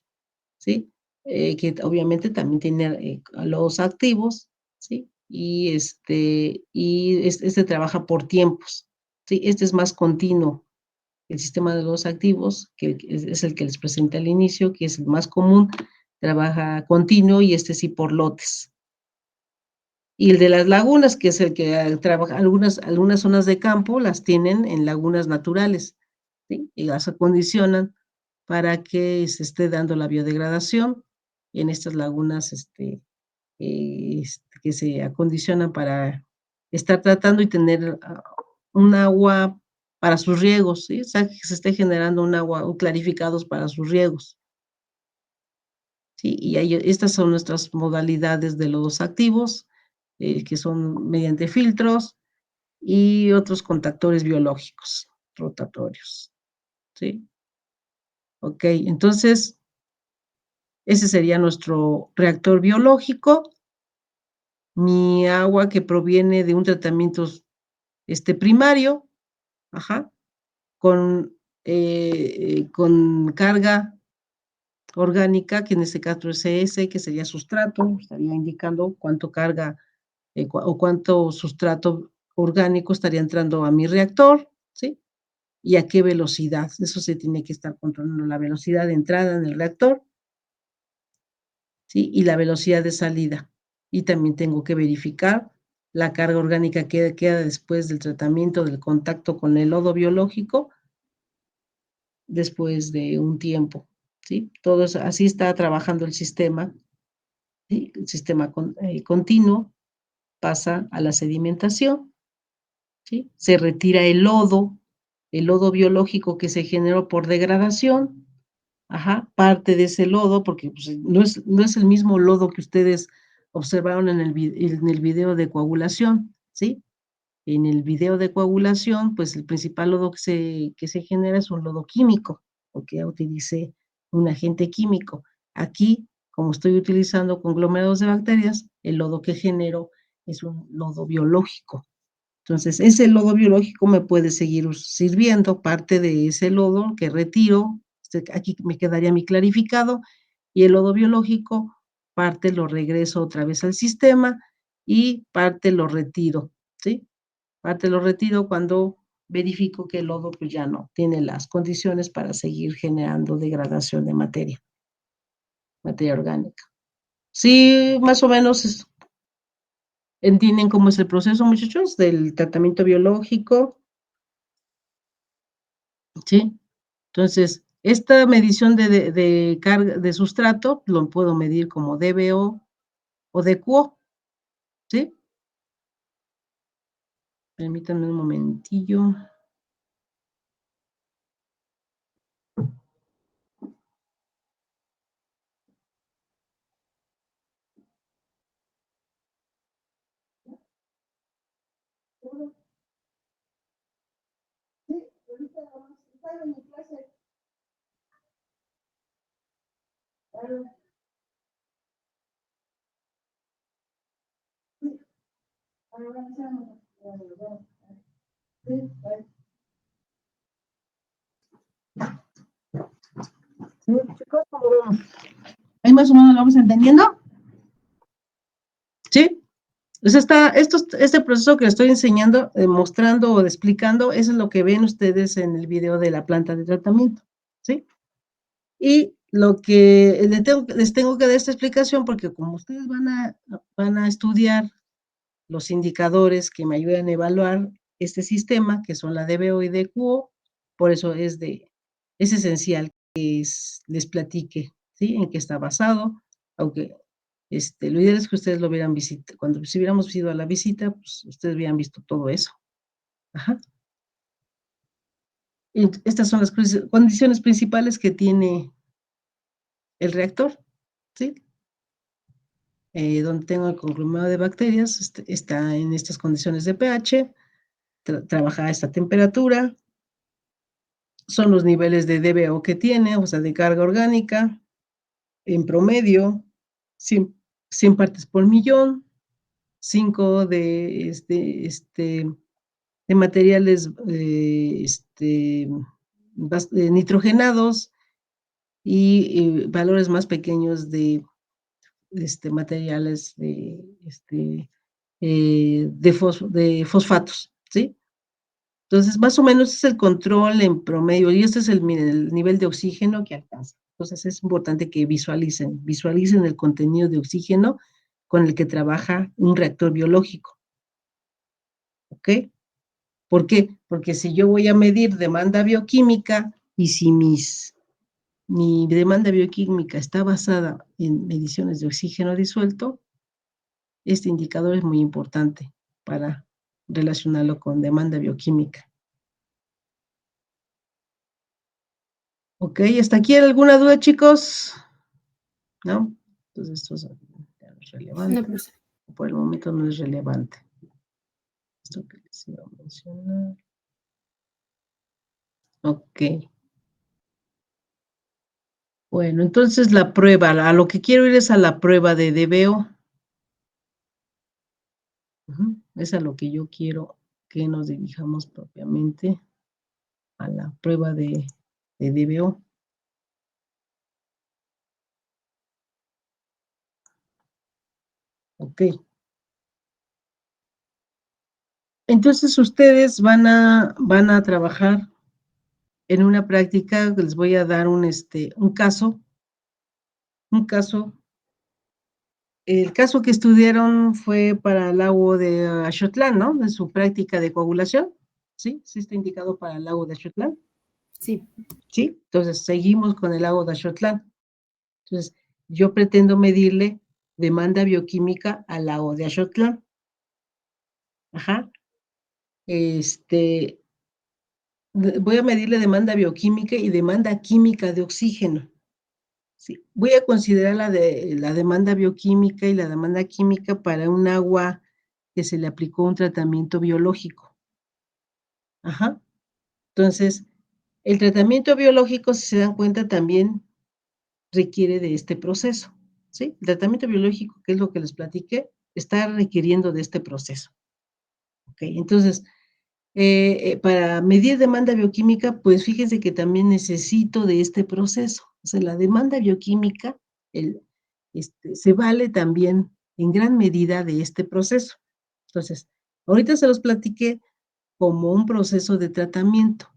¿sí? Que obviamente también tiene lodos activos, ¿sí? Y este trabaja por tiempos, ¿sí? Este es más continuo. El sistema de lodos activos, que es el que les presenté al inicio, que es el más común, trabaja continuo y este sí por lotes. Y el de las lagunas, que es el que trabaja, algunas zonas de campo las tienen en lagunas naturales, ¿sí? Y las acondicionan para que se esté dando la biodegradación en estas lagunas que se acondicionan para estar tratando y tener un agua para sus riegos, ¿sí? O sea, que se esté generando un agua, clarificados para sus riegos. ¿Sí? Y estas son nuestras modalidades de lodos activos, que son mediante filtros y otros contactores biológicos rotatorios. ¿Sí? Ok, entonces, ese sería nuestro reactor biológico. Mi agua que proviene de un tratamiento primario, ajá, con carga orgánica, que en este caso es CS, que sería sustrato, estaría indicando cuánto carga o cuánto sustrato orgánico estaría entrando a mi reactor, ¿sí? Y a qué velocidad. Eso se tiene que estar controlando, la velocidad de entrada en el reactor, ¿sí? Y la velocidad de salida. Y también tengo que verificar la carga orgánica que queda después del tratamiento, del contacto con el lodo biológico, después de un tiempo, ¿sí? Todo eso, así está trabajando el sistema, ¿sí? El sistema continuo pasa a la sedimentación, ¿sí? Se retira el lodo biológico que se generó por degradación, ajá, parte de ese lodo, porque pues, no es el mismo lodo que ustedes observaron en el video de coagulación, ¿sí? En el video de coagulación, pues el principal lodo que se genera es un lodo químico, porque ya utilicé un agente químico. Aquí como estoy utilizando conglomerados de bacterias, el lodo que genero es un lodo biológico. Entonces, ese lodo biológico me puede seguir sirviendo, parte de ese lodo que retiro, aquí me quedaría mi clarificado, y el lodo biológico, parte lo regreso otra vez al sistema y parte lo retiro, ¿sí? Parte lo retiro cuando verifico que el lodo pues ya no tiene las condiciones para seguir generando degradación de materia orgánica. Sí, más o menos entienden cómo es el proceso, muchachos, del tratamiento biológico, ¿sí? Entonces, esta medición de carga de sustrato lo puedo medir como DBO o DQO, ¿sí? Permítanme un momentillo. Sí, chicos, ¿cómo vamos? ¿Ahí más o menos lo vamos entendiendo? ¿Sí? Pues este proceso que les estoy enseñando, mostrando o explicando, eso es lo que ven ustedes en el video de la planta de tratamiento, ¿sí? Y lo que les tengo que dar esta explicación, porque como ustedes van a estudiar los indicadores que me ayudan a evaluar este sistema, que son la DBO y DQO, por eso es esencial que les platique, ¿sí? En qué está basado, aunque lo ideal es que ustedes lo hubieran visitado, cuando si hubiéramos ido a la visita, pues ustedes hubieran visto todo eso. Ajá. Y estas son las condiciones principales que tiene el reactor, ¿sí? Donde tengo el conglomerado de bacterias, está en estas condiciones de pH, trabaja a esta temperatura, son los niveles de DBO que tiene, o sea, de carga orgánica, en promedio, 100 partes por millón, 5 de materiales nitrogenados y valores más pequeños de materiales de fosfatos, ¿sí? Entonces, más o menos es el control en promedio, y este es el nivel de oxígeno que alcanza. Entonces, es importante que visualicen el contenido de oxígeno con el que trabaja un reactor biológico. ¿Ok? ¿Por qué? Porque si yo voy a medir demanda bioquímica y si mi demanda bioquímica está basada en mediciones de oxígeno disuelto, este indicador es muy importante para relacionarlo con demanda bioquímica. Ok, ¿hasta aquí alguna duda, chicos? ¿No? Entonces esto es relevante. No, pues. Por el momento no es relevante. Esto que les iba a mencionar. Ok. Bueno, entonces la prueba, a lo que quiero ir es a la prueba de DBO. Es a lo que yo quiero que nos dirijamos propiamente, a la prueba de DBO. Ok. Entonces ustedes van a trabajar en una práctica, les voy a dar un caso. El caso que estudiaron fue para el lago de Axotlán, ¿no? De su práctica de coagulación. ¿Sí? ¿Sí está indicado para el lago de Axotlán? Sí. ¿Sí? Entonces, seguimos con el lago de Axotlán. Entonces, yo pretendo medirle demanda bioquímica al lago de Axotlán. Ajá. Voy a medirle demanda bioquímica y demanda química de oxígeno. Sí. Voy a considerar la demanda bioquímica y la demanda química para un agua que se le aplicó un tratamiento biológico. Ajá. Entonces, el tratamiento biológico, si se dan cuenta, también requiere de este proceso, ¿sí? El tratamiento biológico, que es lo que les platiqué, está requiriendo de este proceso. ¿Ok? Entonces, para medir demanda bioquímica, pues fíjense que también necesito de este proceso. O sea, la demanda bioquímica se vale también en gran medida de este proceso. Entonces, ahorita se los platiqué como un proceso de tratamiento,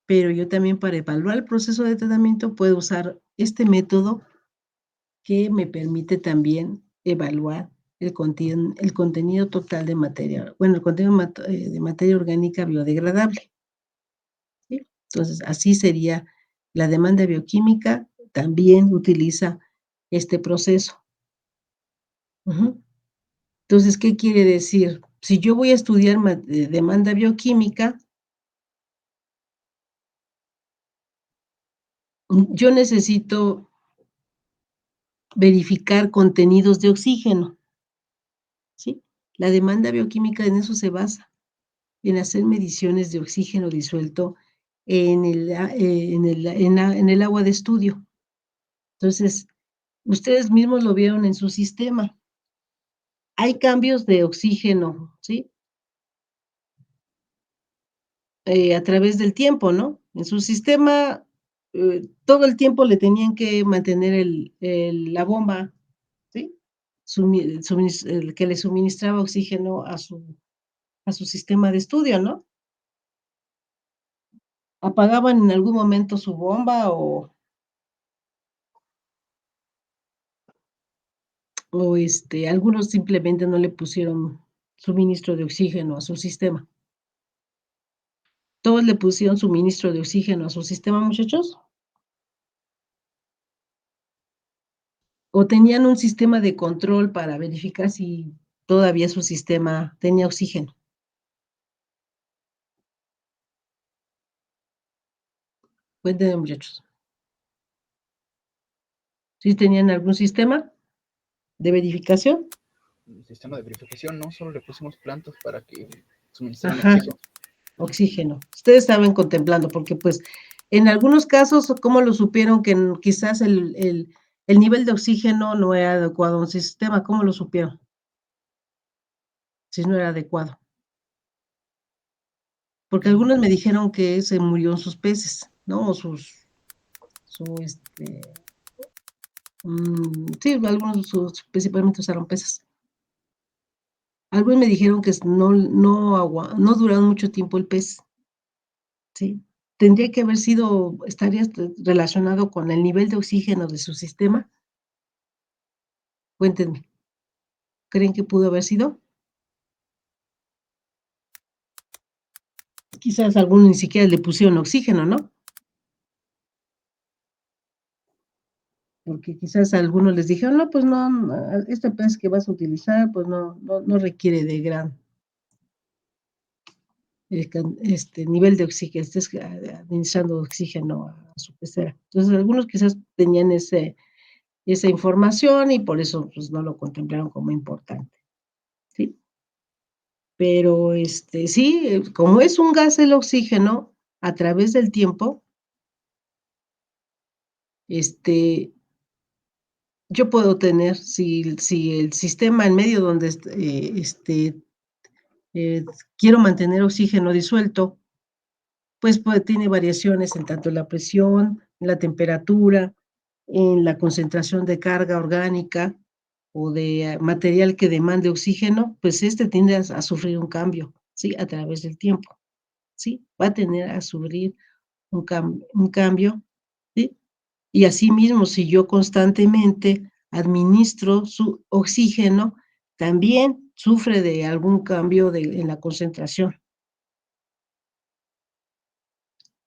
pero yo también para evaluar el proceso de tratamiento puedo usar este método que me permite también evaluar el contenido total de materia, bueno, el contenido de materia orgánica biodegradable, ¿sí? Entonces, así sería la demanda bioquímica, también utiliza este proceso. Entonces, ¿qué quiere decir? Si yo voy a estudiar demanda bioquímica, yo necesito verificar contenidos de oxígeno, ¿sí? La demanda bioquímica en eso se basa, en hacer mediciones de oxígeno disuelto en el agua de estudio. Entonces, ustedes mismos lo vieron en su sistema. Hay cambios de oxígeno, ¿sí? A través del tiempo, ¿no? En su sistema, todo el tiempo le tenían que mantener la bomba, ¿sí? El que le suministraba oxígeno a su sistema de estudio, ¿no? ¿Apagaban en algún momento su bomba o algunos simplemente no le pusieron suministro de oxígeno a su sistema? ¿Todos le pusieron suministro de oxígeno a su sistema, muchachos? ¿O tenían un sistema de control para verificar si todavía su sistema tenía oxígeno? Cuéntenme, muchachos. ¿Sí tenían algún sistema de verificación? El sistema de verificación, no solo le pusimos plantas para que suministraran Ajá, oxígeno. oxígeno. Ustedes estaban contemplando, porque pues en algunos casos, ¿cómo lo supieron que quizás el nivel de oxígeno no era adecuado a un sistema? ¿Cómo lo supieron? Si no era adecuado. Porque algunos me dijeron que se murieron sus peces, ¿no? O sí, algunos principalmente usaron peces. Algunos me dijeron que no duraron mucho tiempo el pez, ¿sí? Tendría que haber sido, estaría relacionado con el nivel de oxígeno de su sistema. Cuéntenme, ¿creen que pudo haber sido? Quizás algunos ni siquiera le pusieron oxígeno, ¿no? Porque quizás a algunos les dijeron, no, pues no, este pez que vas a utilizar, pues no requiere de gran nivel de oxígeno, estés administrando oxígeno a su pecera. Entonces, algunos quizás tenían esa información y por eso pues, no lo contemplaron como importante, ¿sí? Pero sí, como es un gas el oxígeno, a través del tiempo, yo puedo tener, si el sistema en medio donde quiero mantener oxígeno disuelto, pues tiene variaciones en tanto la presión, en la temperatura, en la concentración de carga orgánica o de material que demande oxígeno, pues tiende a sufrir un cambio, ¿sí? A través del tiempo, ¿sí? Va a tener a sufrir un cambio, ¿sí? Y asimismo, si yo constantemente administro su oxígeno, también sufre de algún cambio en la concentración.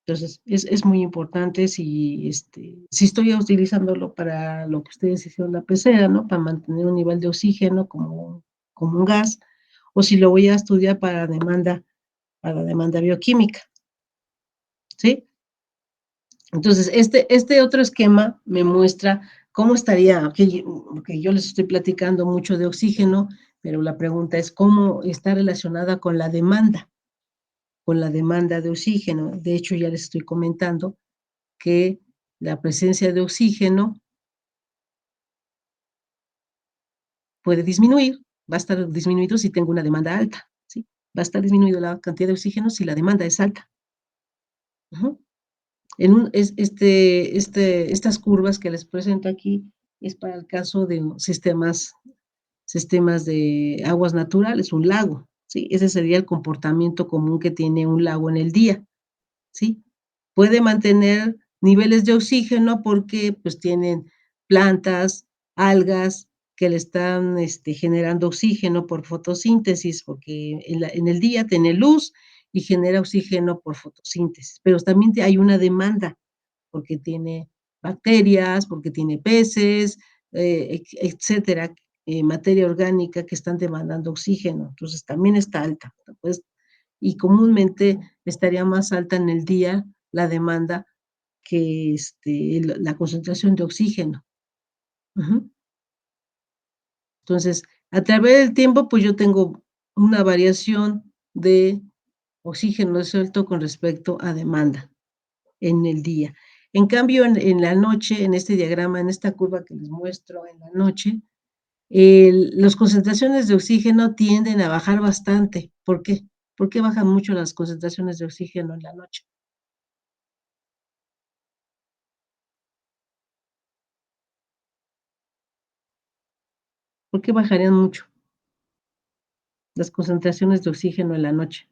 Entonces, es muy importante si estoy utilizándolo para lo que ustedes hicieron la pecera, ¿no? Para mantener un nivel de oxígeno como un gas, o si lo voy a estudiar para demanda bioquímica, ¿sí? Entonces, este otro esquema me muestra cómo estaría, porque yo les estoy platicando mucho de oxígeno, pero la pregunta es cómo está relacionada con la demanda de oxígeno. De hecho, ya les estoy comentando que la presencia de oxígeno puede disminuir, va a estar disminuido si tengo una demanda alta, ¿sí? Va a estar disminuido la cantidad de oxígeno si la demanda es alta. Estas curvas que les presento aquí es para el caso de sistemas de aguas naturales, un lago, ¿sí? Ese sería el comportamiento común que tiene un lago en el día, ¿sí? Puede mantener niveles de oxígeno porque pues tienen plantas, algas que le están generando oxígeno por fotosíntesis, porque en el día tiene luz y genera oxígeno por fotosíntesis, pero también hay una demanda porque tiene bacterias, porque tiene peces, etcétera, materia orgánica que están demandando oxígeno, entonces también está alta, pues, y comúnmente estaría más alta en el día la demanda que la concentración de oxígeno. Entonces, a través del tiempo, pues yo tengo una variación de oxígeno suelto con respecto a demanda en el día. En cambio, en la noche, en este diagrama, en esta curva que les muestro en la noche, las concentraciones de oxígeno tienden a bajar bastante. ¿Por qué? ¿Por qué bajan mucho las concentraciones de oxígeno en la noche? ¿Por qué bajarían mucho las concentraciones de oxígeno en la noche?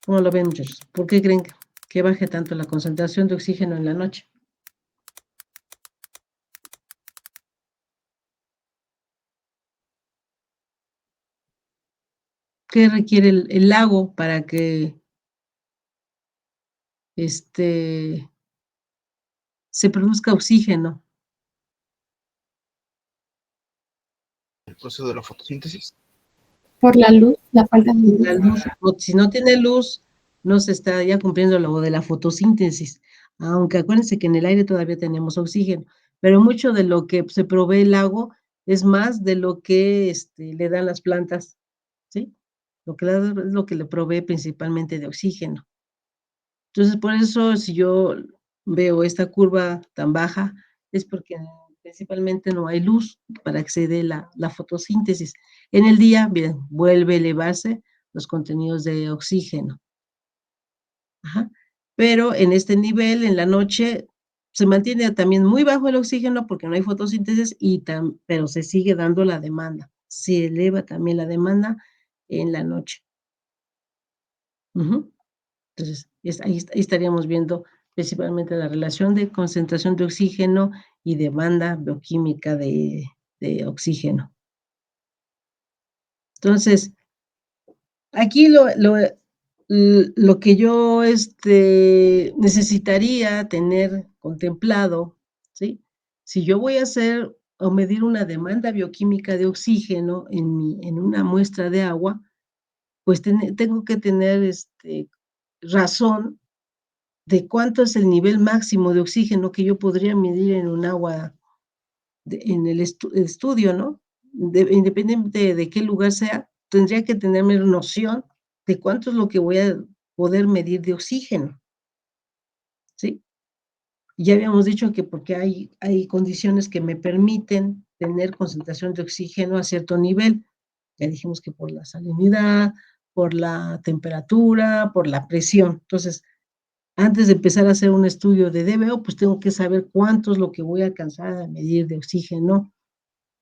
¿Cómo lo ven, muchachos? ¿Por qué creen que baje tanto la concentración de oxígeno en la noche? ¿Qué requiere el lago para que se produzca oxígeno? El proceso de la fotosíntesis. Por la luz, la falta de luz. La luz, si no tiene luz, no se está ya cumpliendo lo de la fotosíntesis, aunque acuérdense que en el aire todavía tenemos oxígeno, pero mucho de lo que se provee el lago es más de lo que le dan las plantas, ¿sí? Lo que es lo que le provee principalmente de oxígeno. Entonces, por eso, si yo veo esta curva tan baja, es porque principalmente no hay luz para que se dé la fotosíntesis. En el día, bien, vuelve a elevarse los contenidos de oxígeno. Ajá. Pero en este nivel, en la noche, se mantiene también muy bajo el oxígeno porque no hay fotosíntesis, pero se sigue dando la demanda. Se eleva también la demanda en la noche. Entonces, ahí estaríamos viendo principalmente la relación de concentración de oxígeno y demanda bioquímica de oxígeno. Entonces, aquí lo que yo necesitaría tener contemplado, ¿sí? Si yo voy a hacer o medir una demanda bioquímica de oxígeno en una muestra de agua, pues tengo que tener razón de cuánto es el nivel máximo de oxígeno que yo podría medir en un agua, en el estudio, ¿no? Independiente de qué lugar sea, tendría que tener noción de cuánto es lo que voy a poder medir de oxígeno, ¿sí? Ya habíamos dicho que porque hay condiciones que me permiten tener concentración de oxígeno a cierto nivel. Ya dijimos que por la salinidad, por la temperatura, por la presión. Entonces, antes de empezar a hacer un estudio de DBO, pues tengo que saber cuánto es lo que voy a alcanzar a medir de oxígeno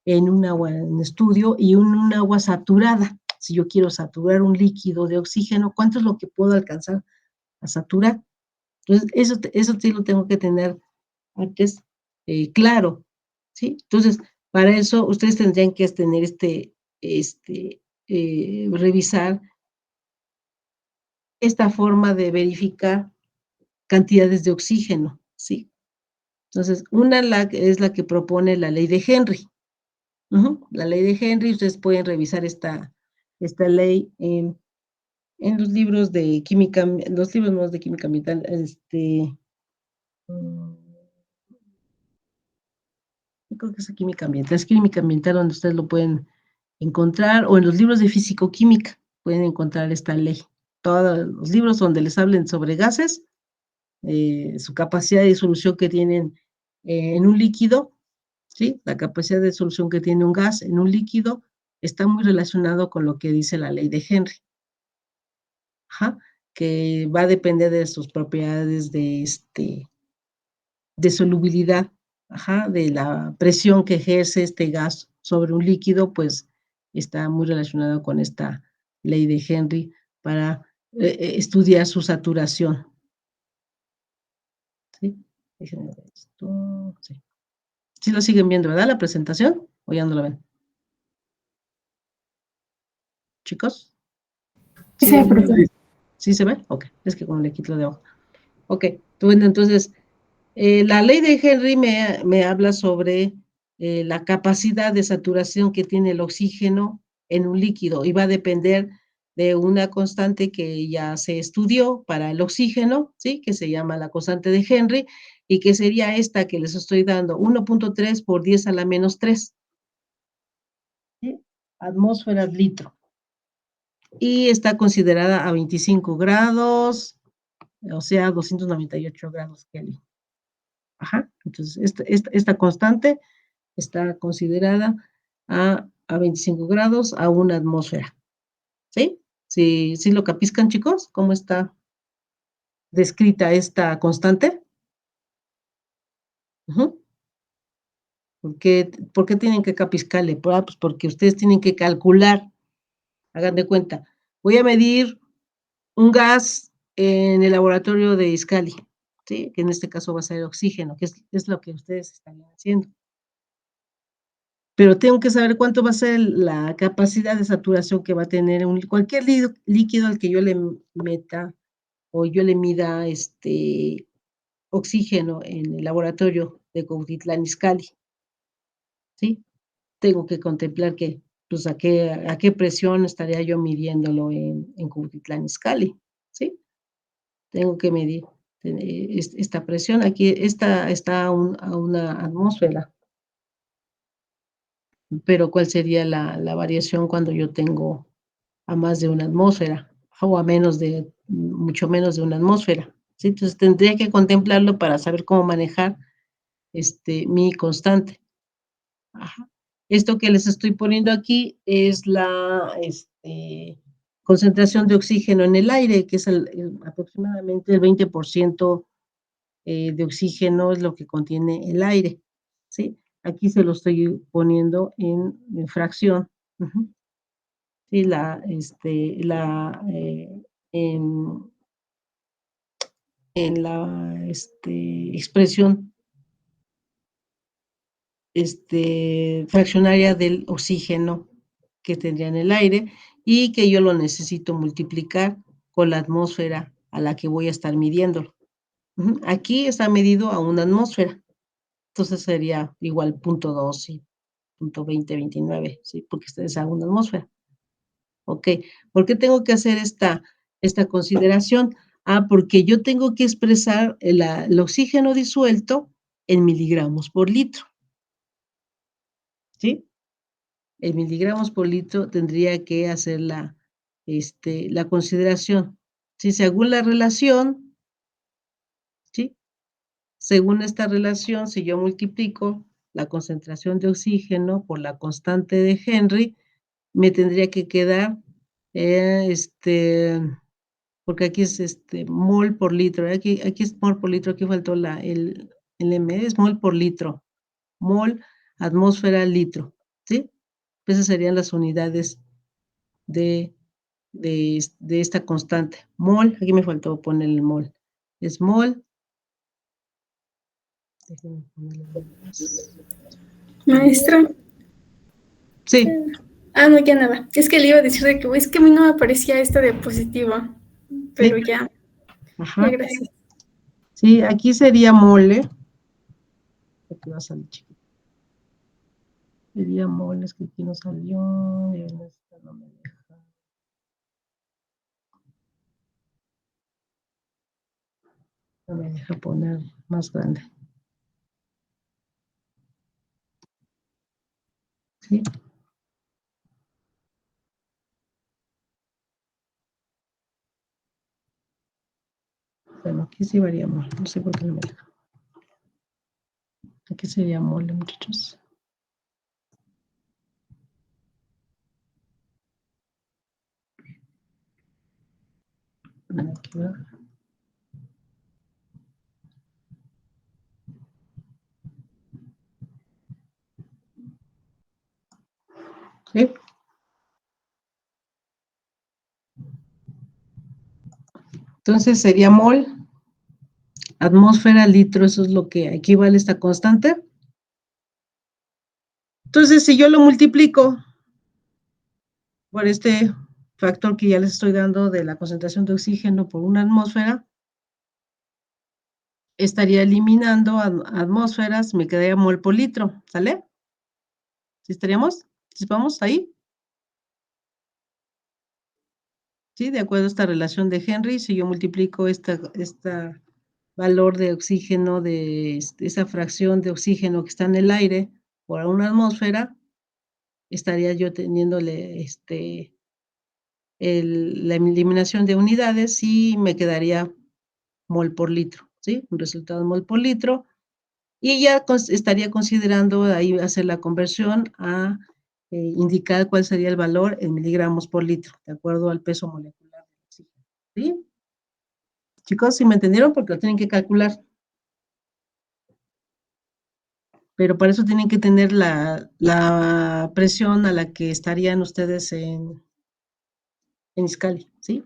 en un agua en estudio y en un agua saturada. Si yo quiero saturar un líquido de oxígeno, ¿cuánto es lo que puedo alcanzar a saturar? Entonces, eso sí lo tengo que tener antes claro, ¿sí? Entonces, para eso ustedes tendrían que tener revisar esta forma de verificar cantidades de oxígeno, ¿sí? Entonces, una es la que propone la ley de Henry. La ley de Henry, ustedes pueden revisar esta ley en los libros de química, los libros nuevos de química ambiental, creo que es química ambiental donde ustedes lo pueden encontrar, o en los libros de físico-química pueden encontrar esta ley. Todos los libros donde les hablen sobre gases, su capacidad de disolución que tienen en un líquido, ¿sí? La capacidad de disolución que tiene un gas en un líquido está muy relacionado con lo que dice la ley de Henry. Ajá, que va a depender de sus propiedades de solubilidad, ajá, de la presión que ejerce este gas sobre un líquido, pues está muy relacionado con esta ley de Henry para estudiar su saturación. ¿Sí? Déjenme ver esto. Sí. ¿Sí lo siguen viendo, verdad, la presentación? ¿O ya no lo ven? ¿Chicos? Sí, ¿Sí, profe. ¿Sí se ve? Ok, es que como le quito de abajo. Ok, bueno, entonces, la ley de Henry me habla sobre la capacidad de saturación que tiene el oxígeno en un líquido y va a depender de una constante que ya se estudió para el oxígeno, ¿sí? Que se llama la constante de Henry y que sería esta que les estoy dando, 1.3 por 10 a la menos 3, ¿sí? Atmósferas litro. Y está considerada a 25 grados, o sea, 298 grados Kelvin. Ajá, entonces esta constante está considerada a 25 grados a una atmósfera. ¿Sí? ¿Sí lo capiscan, chicos? ¿Cómo está descrita esta constante? Ujú. ¿Por qué tienen que capiscarle? Pues porque ustedes tienen que calcular, hagan de cuenta. Voy a medir un gas en el laboratorio de Iscali, ¿sí? Que en este caso va a ser oxígeno, que es lo que ustedes están haciendo. Pero tengo que saber cuánto va a ser la capacidad de saturación que va a tener cualquier líquido al que yo le meta o yo le mida oxígeno en el laboratorio de Cuautitlán Izcalli, ¿sí? Tengo que contemplar que, pues, a qué presión estaría yo midiéndolo en Cuautitlán Izcalli, ¿sí? Tengo que medir esta presión. Aquí está a una atmósfera. Pero ¿cuál sería la variación cuando yo tengo a más de una atmósfera o a mucho menos de una atmósfera? ¿Sí? Entonces tendría que contemplarlo para saber cómo manejar mi constante. Ajá. Esto que les estoy poniendo aquí es la concentración de oxígeno en el aire, que es aproximadamente el 20% de oxígeno es lo que contiene el aire, ¿sí? Aquí se lo estoy poniendo en fracción. Uh-huh. Sí, en, en la expresión fraccionaria del oxígeno que tendría en el aire y que yo lo necesito multiplicar con la atmósfera a la que voy a estar midiéndolo. Uh-huh. Aquí está medido a una atmósfera, entonces sería igual 0.2 y 0.2029, ¿sí? Porque es a una atmósfera. Ok, ¿por qué tengo que hacer esta consideración? Porque yo tengo que expresar el oxígeno disuelto en miligramos por litro, ¿sí? En miligramos por litro tendría que hacer la consideración. Si según la relación, ¿sí? Según esta relación, si yo multiplico la concentración de oxígeno por la constante de Henry, me tendría que quedar, porque aquí es mol por litro, aquí es mol por litro, aquí faltó el M, es mol por litro, mol, atmósfera, litro, ¿sí? Esas serían las unidades de, de esta constante. Mol, aquí me faltó poner el mol, es mol, déjenme ponerle más. Maestra. Sí. No, ya nada. Es que le iba a decir de que es que a mí no me aparecía esta diapositiva, pero ¿Sí? ya. Ajá. Ya, gracias. Sí, aquí sería mole. Aquí va a salir chiquito. Sería mole, es que aquí no salió. No me deja. No me deja poner más grande. ¿Sí? Bueno, aquí sí varía mol, no sé por qué no me deja. Aquí sería mole, muchachos. Aquí va. ¿Sí? Entonces sería mol, atmósfera, litro, eso es lo que equivale a esta constante. Entonces, si yo lo multiplico por este factor que ya les estoy dando de la concentración de oxígeno por una atmósfera, estaría eliminando atmósferas, me quedaría mol por litro, ¿sale? ¿Sí estaríamos? ¿Sí vamos ahí? ¿Sí? De acuerdo a esta relación de Henry, si yo multiplico esta valor de oxígeno, de esa fracción de oxígeno que está en el aire por una atmósfera, estaría yo teniéndole la eliminación de unidades y me quedaría mol por litro, ¿sí? Un resultado mol por litro. Y ya estaría considerando ahí hacer la conversión a indicar cuál sería el valor en miligramos por litro, de acuerdo al peso molecular del oxígeno, ¿sí? Chicos, ¿sí me entendieron? Porque lo tienen que calcular. Pero para eso tienen que tener la presión a la que estarían ustedes en Iscali, ¿sí?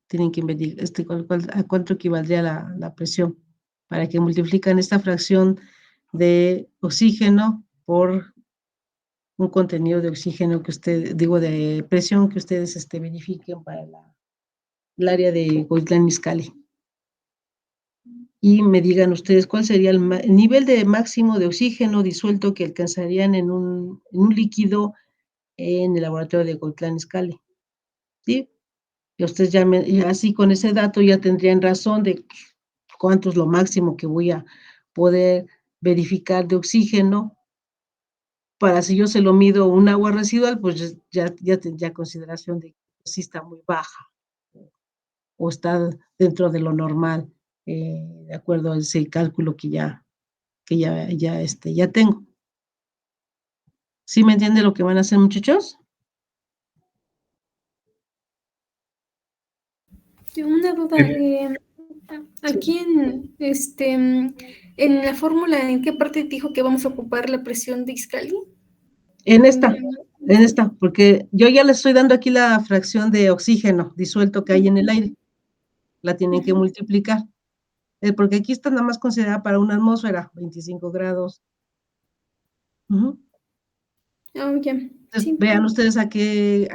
Tienen que investigar a cuánto equivaldría la presión para que multiplican esta fracción de oxígeno por un contenido de oxígeno que de presión que ustedes verifiquen para el área de Coitlán Izcalli. Y me digan ustedes cuál sería el nivel de máximo de oxígeno disuelto que alcanzarían en un líquido en el laboratorio de Coitlán Izcalli, ¿sí? Y ustedes y así con ese dato ya tendrían razón de cuánto es lo máximo que voy a poder verificar de oxígeno, para si yo se lo mido un agua residual, pues ya tendría consideración de que sí está muy baja o está dentro de lo normal, de acuerdo a ese cálculo que ya tengo. ¿Sí me entiende lo que van a hacer, muchachos? Una duda, aquí en la fórmula, ¿en qué parte dijo que vamos a ocupar la presión de Iscali? En esta, porque yo ya les estoy dando aquí la fracción de oxígeno disuelto que hay en el aire. La tienen que multiplicar. Porque aquí está nada más considerada para una atmósfera, 25 grados. Oh, ya. Entonces, Sí. vean ustedes a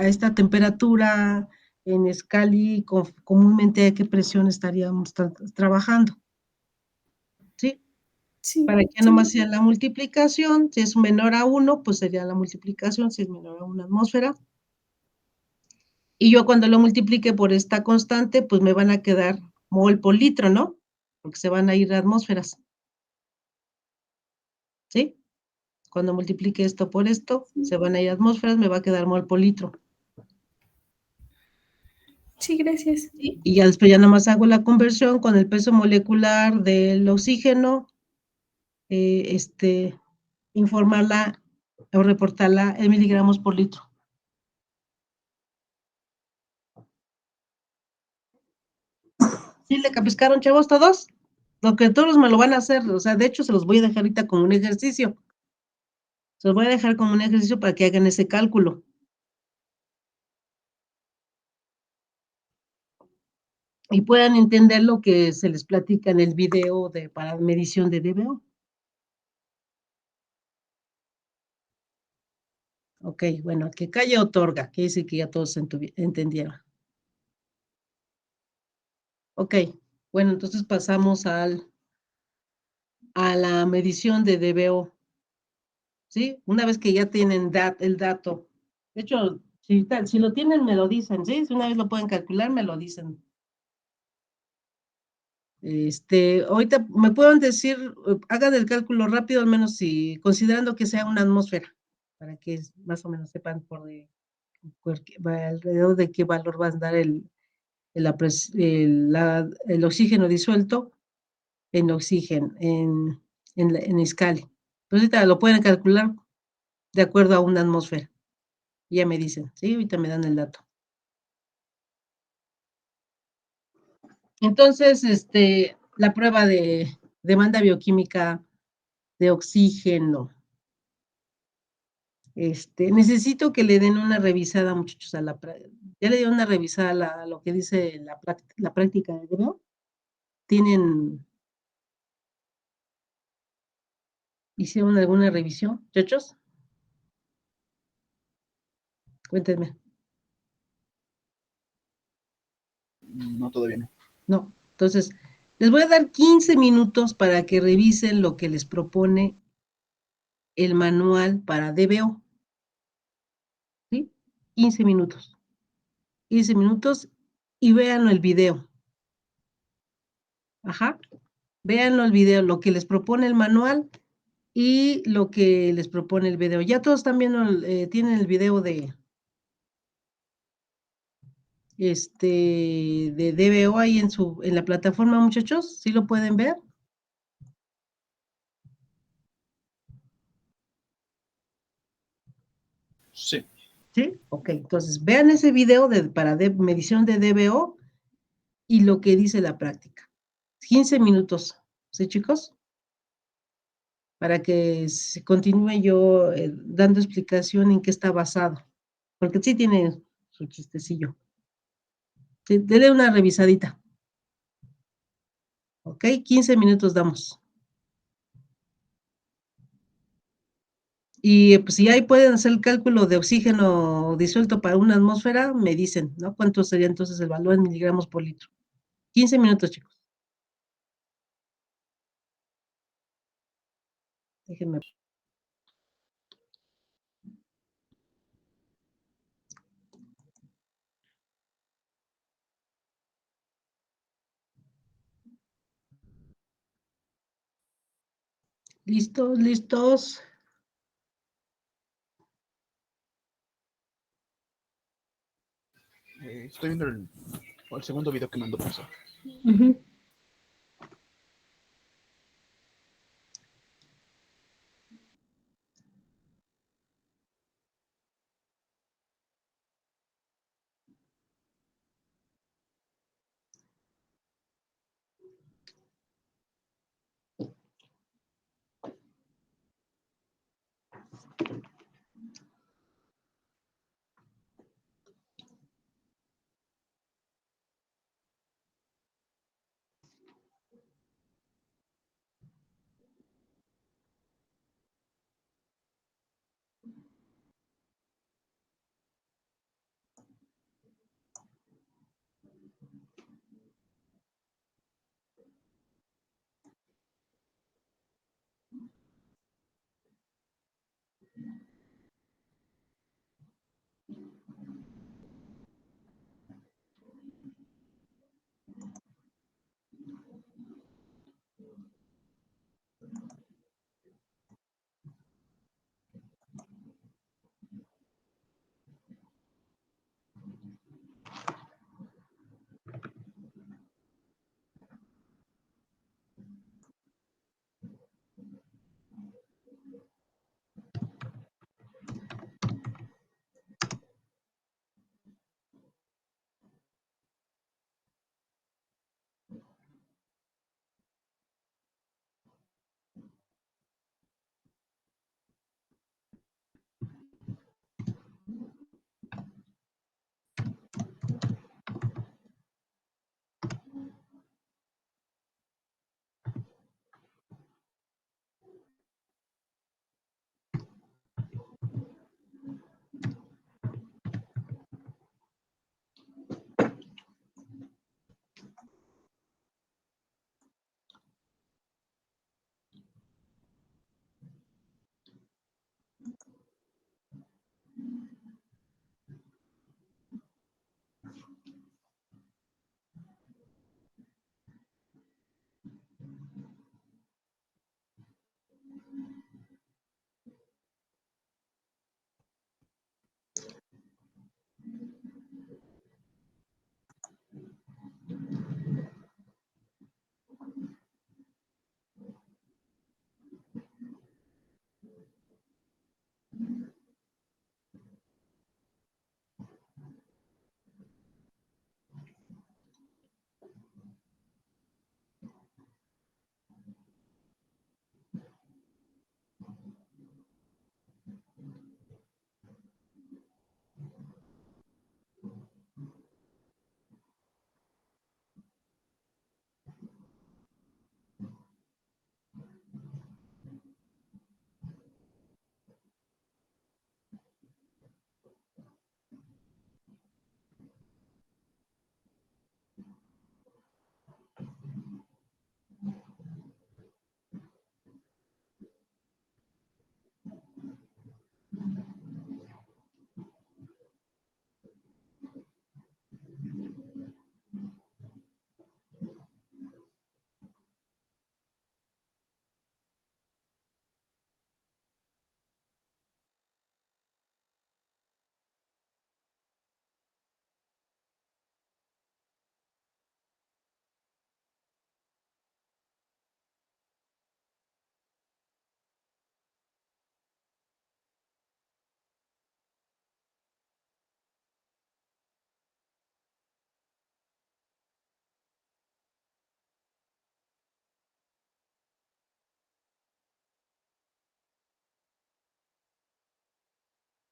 esta temperatura en Iscali, comúnmente a qué presión estaríamos trabajando. ¿Sí? Sí, Para que sí. nomás sea la multiplicación, si es menor a 1, pues sería la multiplicación, si es menor a una atmósfera. Y yo cuando lo multiplique por esta constante, pues me van a quedar mol por litro, ¿no? Porque se van a ir a atmósferas. ¿Sí? Cuando multiplique esto por esto, se van a ir a atmósferas, me va a quedar mol por litro. Sí, gracias. ¿Sí? Y ya después ya nomás hago la conversión con el peso molecular del oxígeno, informarla o reportarla en miligramos por litro. ¿Sí le capiscaron, chavos, todos? Lo que todos me lo van a hacer, o sea, de hecho se los voy a dejar ahorita como un ejercicio. Se los voy a dejar como un ejercicio para que hagan ese cálculo. Y puedan entender lo que se les platica en el video para medición de DBO. Ok, bueno, que calle otorga, que dice que ya todos entendieron. Ok, bueno, entonces pasamos a la medición de DBO. ¿Sí? Una vez que ya tienen el dato. De hecho, si lo tienen, me lo dicen, ¿sí? Si una vez lo pueden calcular, me lo dicen. Ahorita me pueden decir, hagan el cálculo rápido, al menos considerando que sea una atmósfera, para que más o menos sepan alrededor de qué valor va a dar el oxígeno disuelto en oxígeno, en escala. Entonces, ahorita lo pueden calcular de acuerdo a una atmósfera. Ya me dicen, ¿sí? Ahorita me dan el dato. Entonces, la prueba de demanda bioquímica de oxígeno. Necesito que le den una revisada, muchachos, ya le di una revisada a lo que dice la práctica de DBO. ¿Hicieron alguna revisión, muchachos? Cuéntenme. No, todavía no. No. Entonces, les voy a dar 15 minutos para que revisen lo que les propone el manual para DBO. ¿Sí? 15 minutos. 15 minutos y véanlo el video. Ajá. Véanlo el video, lo que les propone el manual y lo que les propone el video. Ya todos están viendo, tienen el video de DBO ahí en la plataforma, muchachos. ¿Sí lo pueden ver? Sí. ¿Sí? Ok, entonces vean ese video para medición de DBO y lo que dice la práctica. 15 minutos, ¿sí, chicos? Para que continúe yo dando explicación en qué está basado, porque sí tiene su chistecillo. Sí, dele una revisadita. Ok, 15 minutos damos. Y pues si ahí pueden hacer el cálculo de oxígeno disuelto para una atmósfera, me dicen, ¿no? ¿Cuánto sería entonces el valor en miligramos por litro? 15 minutos, chicos. Déjenme. ¿Listos? ¿Listos? Estoy viendo el segundo video que mandó profesor. Ujú.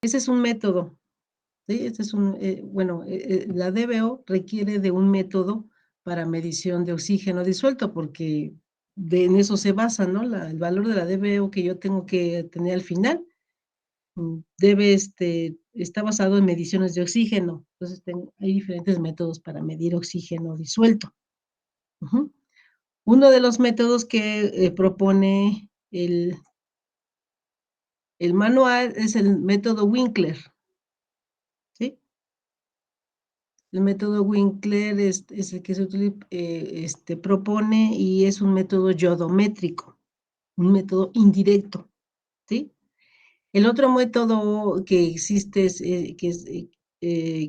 Ese es un método, ¿sí? Este es la DBO requiere de un método para medición de oxígeno disuelto, porque en eso se basa, ¿no? El valor de la DBO que yo tengo que tener al final está basado en mediciones de oxígeno. Entonces, hay diferentes métodos para medir oxígeno disuelto. Uno de los métodos que propone el manual es el método Winkler, ¿sí? El método Winkler es el que se propone y es un método yodométrico, un método indirecto, ¿sí? El otro método que existe que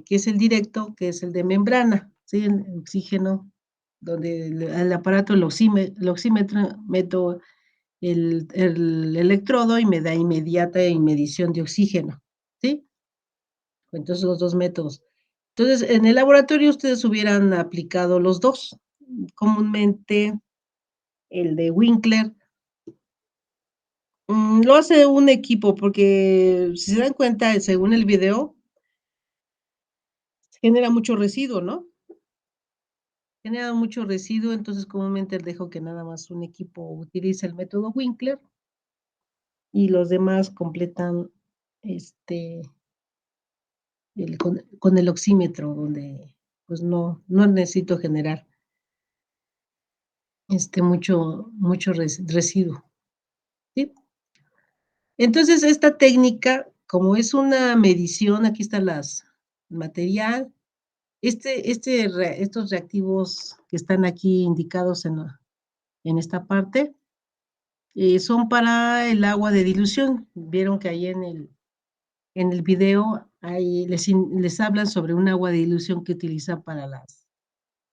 es el directo, que es el de membrana, ¿sí? El oxígeno, donde el aparato, el oxímetro, meto el electrodo y me da inmediata medición de oxígeno, ¿sí? Entonces, los dos métodos. Entonces, en el laboratorio ustedes hubieran aplicado los dos. Comúnmente, el de Winkler lo hace un equipo, porque si se dan cuenta, según el video, genera mucho residuo, ¿no? Genera mucho residuo, entonces comúnmente dejo que nada más un equipo utilice el método Winkler y los demás completan con el oxímetro, donde pues no necesito generar mucho residuo, ¿sí? Entonces, esta técnica, como es una medición, aquí está el material, estos reactivos que están aquí indicados en esta parte, son para el agua de dilución. Vieron que ahí en el video ahí les hablan sobre un agua de dilución que utilizan para las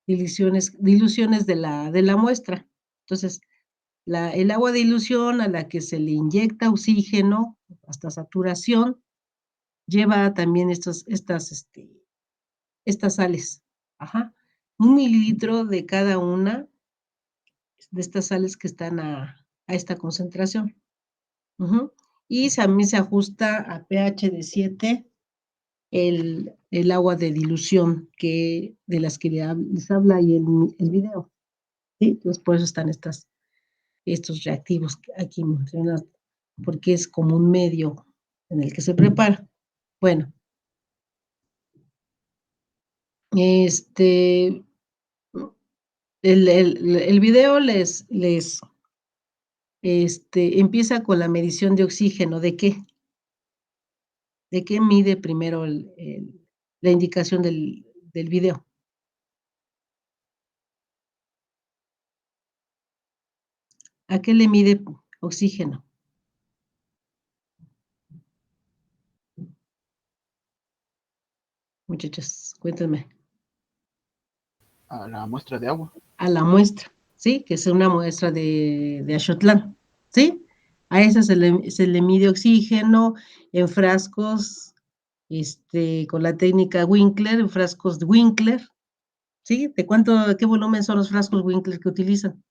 diluciones de la muestra. Entonces, el agua de dilución a la que se le inyecta oxígeno hasta saturación lleva también estas sales. Ajá. 1 mililitro de cada una de estas sales que están a esta concentración. Y también se ajusta a pH de 7 el agua de dilución de las que les habla ahí el video. ¿Sí? Entonces, por eso están estos reactivos aquí mencionados, porque es como un medio en el que se prepara. Bueno, el video les empieza con la medición de oxígeno. ¿De qué? ¿De qué mide primero la indicación del video? ¿A qué le mide oxígeno? Muchachos, cuéntenme. A la muestra de agua. A la muestra, ¿sí? Que es una muestra de Axotlán, ¿sí? A esa se le mide oxígeno en frascos, con la técnica Winkler, en frascos de Winkler, ¿sí? ¿De qué volumen son los frascos Winkler que utilizan?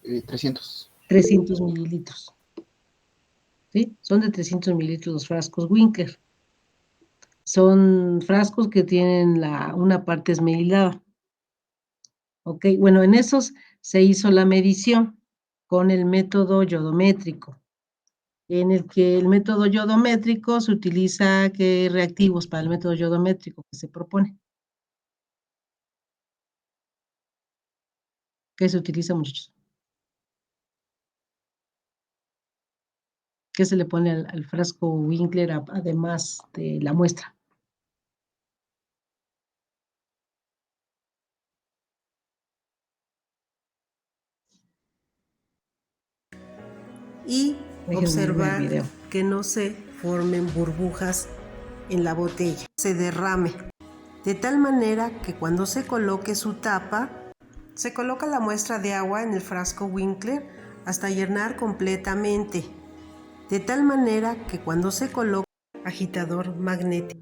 300. 300 mililitros, ¿sí? Son de 300 mililitros los frascos Winkler. Son frascos que tienen una parte esmerilada. Ok, bueno, en esos se hizo la medición con el método yodométrico, en el que el método yodométrico se utiliza, ¿qué reactivos para el método yodométrico que se propone? ¿Qué se utiliza, muchachos? ¿Qué se le pone al frasco Winkler además de la muestra? Y Déjenme ver el observar video. que no se formen burbujas en la botella, se derrame, de tal manera que cuando se coloque su tapa, se coloca la muestra de agua en el frasco Winkler hasta llenar completamente, de tal manera que cuando se coloque agitador magnético.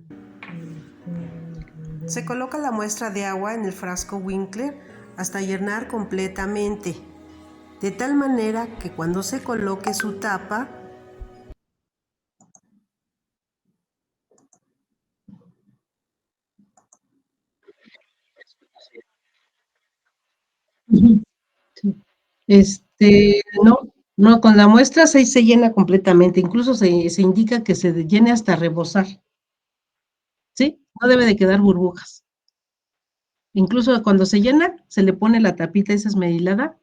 Se coloca la muestra de agua en el frasco Winkler hasta llenar completamente, de tal manera que cuando se coloque su tapa, No, con la muestra se llena completamente, incluso se indica que se llene hasta rebosar, ¿sí? No debe de quedar burbujas. Incluso cuando se llena, se le pone la tapita esa esmerilada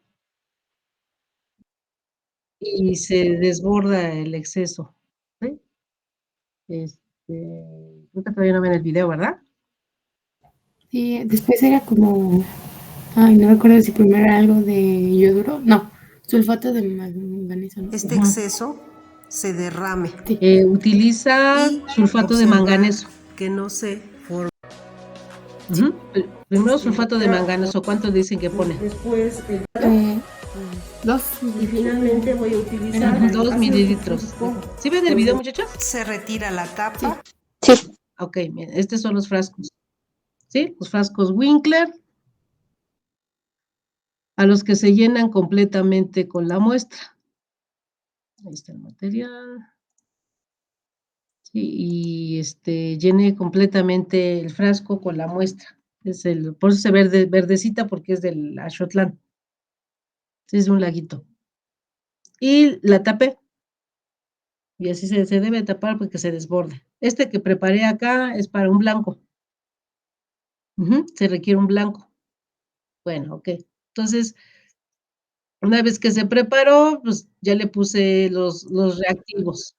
y se desborda el exceso, ¿sí? Creo que todavía no ven el video, ¿verdad? Sí, después era como, ay, no recuerdo si primero era algo de yoduro, no, sulfato de manganeso, ¿no? Este exceso se derrame Utiliza y sulfato de observar manganeso. que no se forme. Primero sulfato de manganeso, ¿cuánto dicen que pone? Después el 2 y finalmente voy a utilizar 2 mililitros. ¿Sí ven el video, muchachos? se retira la tapa. Sí. Ok, miren, estos son los frascos. ¿Sí? Los frascos Winkler, a los que se llenan completamente con la muestra. Ahí está el material. Sí, y llené completamente el frasco con la muestra. Por eso se ve verdecita porque es del Axotlán. Sí, es de un laguito. Y la tapé. Y así se debe tapar porque se desborde. Este que preparé acá es para un blanco. Se requiere un blanco. Bueno, ok. Entonces, una vez que se preparó, pues ya le puse los reactivos.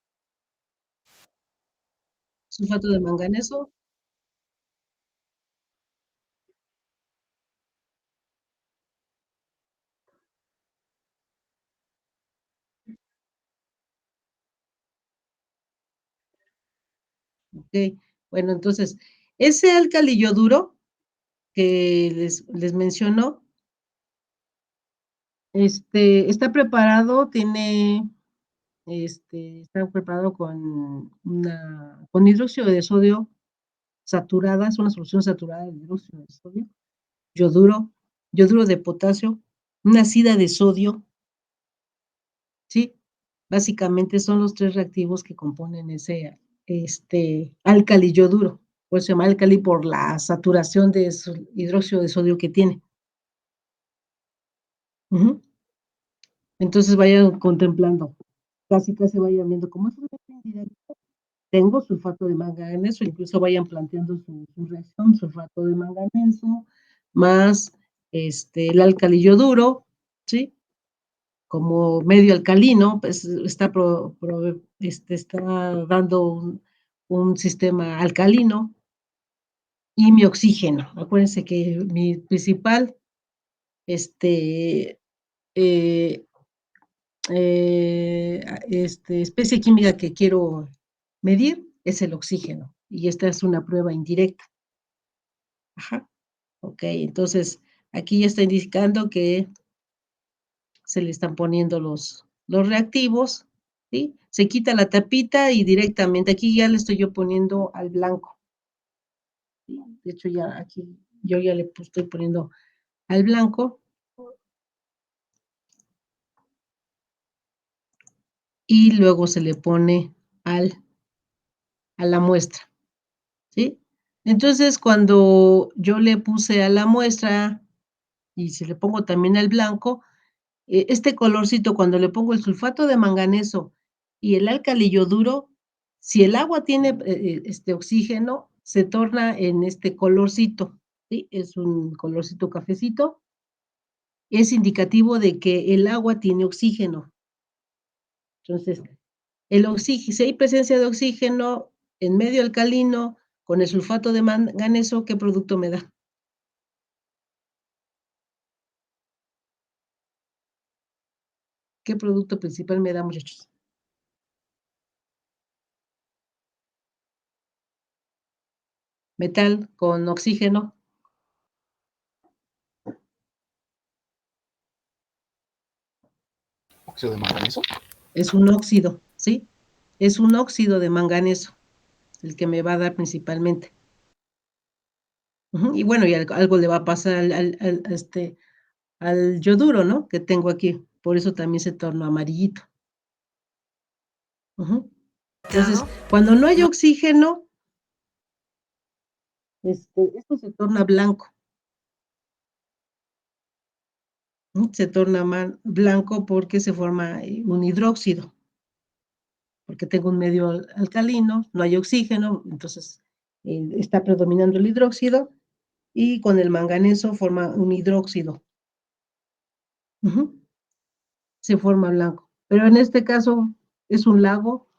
Sulfato de manganeso. Ok. Bueno, entonces, ese álcali yoduro que les menciono, está preparado, está preparado con hidróxido de sodio saturada, es una solución saturada de hidróxido de sodio, yoduro de potasio, una sida de sodio, ¿sí? Básicamente son los 3 reactivos que componen ese, álcali yoduro, por eso se llama álcali por la saturación de hidróxido de sodio que tiene. Entonces vayan contemplando, casi vayan viendo cómo es un indirecto. Tengo sulfato de manganeso, incluso vayan planteando su reacción, sulfato de manganeso, más el álcali yoduro, ¿sí? Como medio alcalino, pues está dando un sistema alcalino, y mi oxígeno. Acuérdense que mi principal eh, especie química que quiero medir es el oxígeno, y esta es una prueba indirecta. Ajá. Ok, entonces aquí ya está indicando que se le están poniendo los reactivos, ¿sí? Se quita la tapita y directamente, aquí ya le estoy yo poniendo al blanco, ¿sí? De hecho ya aquí yo ya le estoy poniendo al blanco, y luego se le pone a la muestra, ¿sí? Entonces, cuando yo le puse a la muestra y si le pongo también al blanco, este colorcito, cuando le pongo el sulfato de manganeso y el álcali yoduro, si el agua tiene oxígeno, se torna en este colorcito, ¿sí? Es un colorcito cafecito, es indicativo de que el agua tiene oxígeno. Entonces, si hay presencia de oxígeno en medio alcalino con el sulfato de manganeso, ¿qué producto me da? ¿Qué producto principal me da, muchachos? Metal con oxígeno. ¿Óxido de manganeso? Es un óxido, ¿sí? Es un óxido de manganeso, el que me va a dar principalmente. Y bueno, y algo le va a pasar al yoduro, ¿no? Que tengo aquí. Por eso también se torna amarillito. Entonces, cuando no hay oxígeno, esto se torna blanco. Se torna blanco porque se forma un hidróxido, porque tengo un medio alcalino, no hay oxígeno, entonces está predominando el hidróxido y con el manganeso forma un hidróxido. Se forma blanco. Pero en este caso es un lago,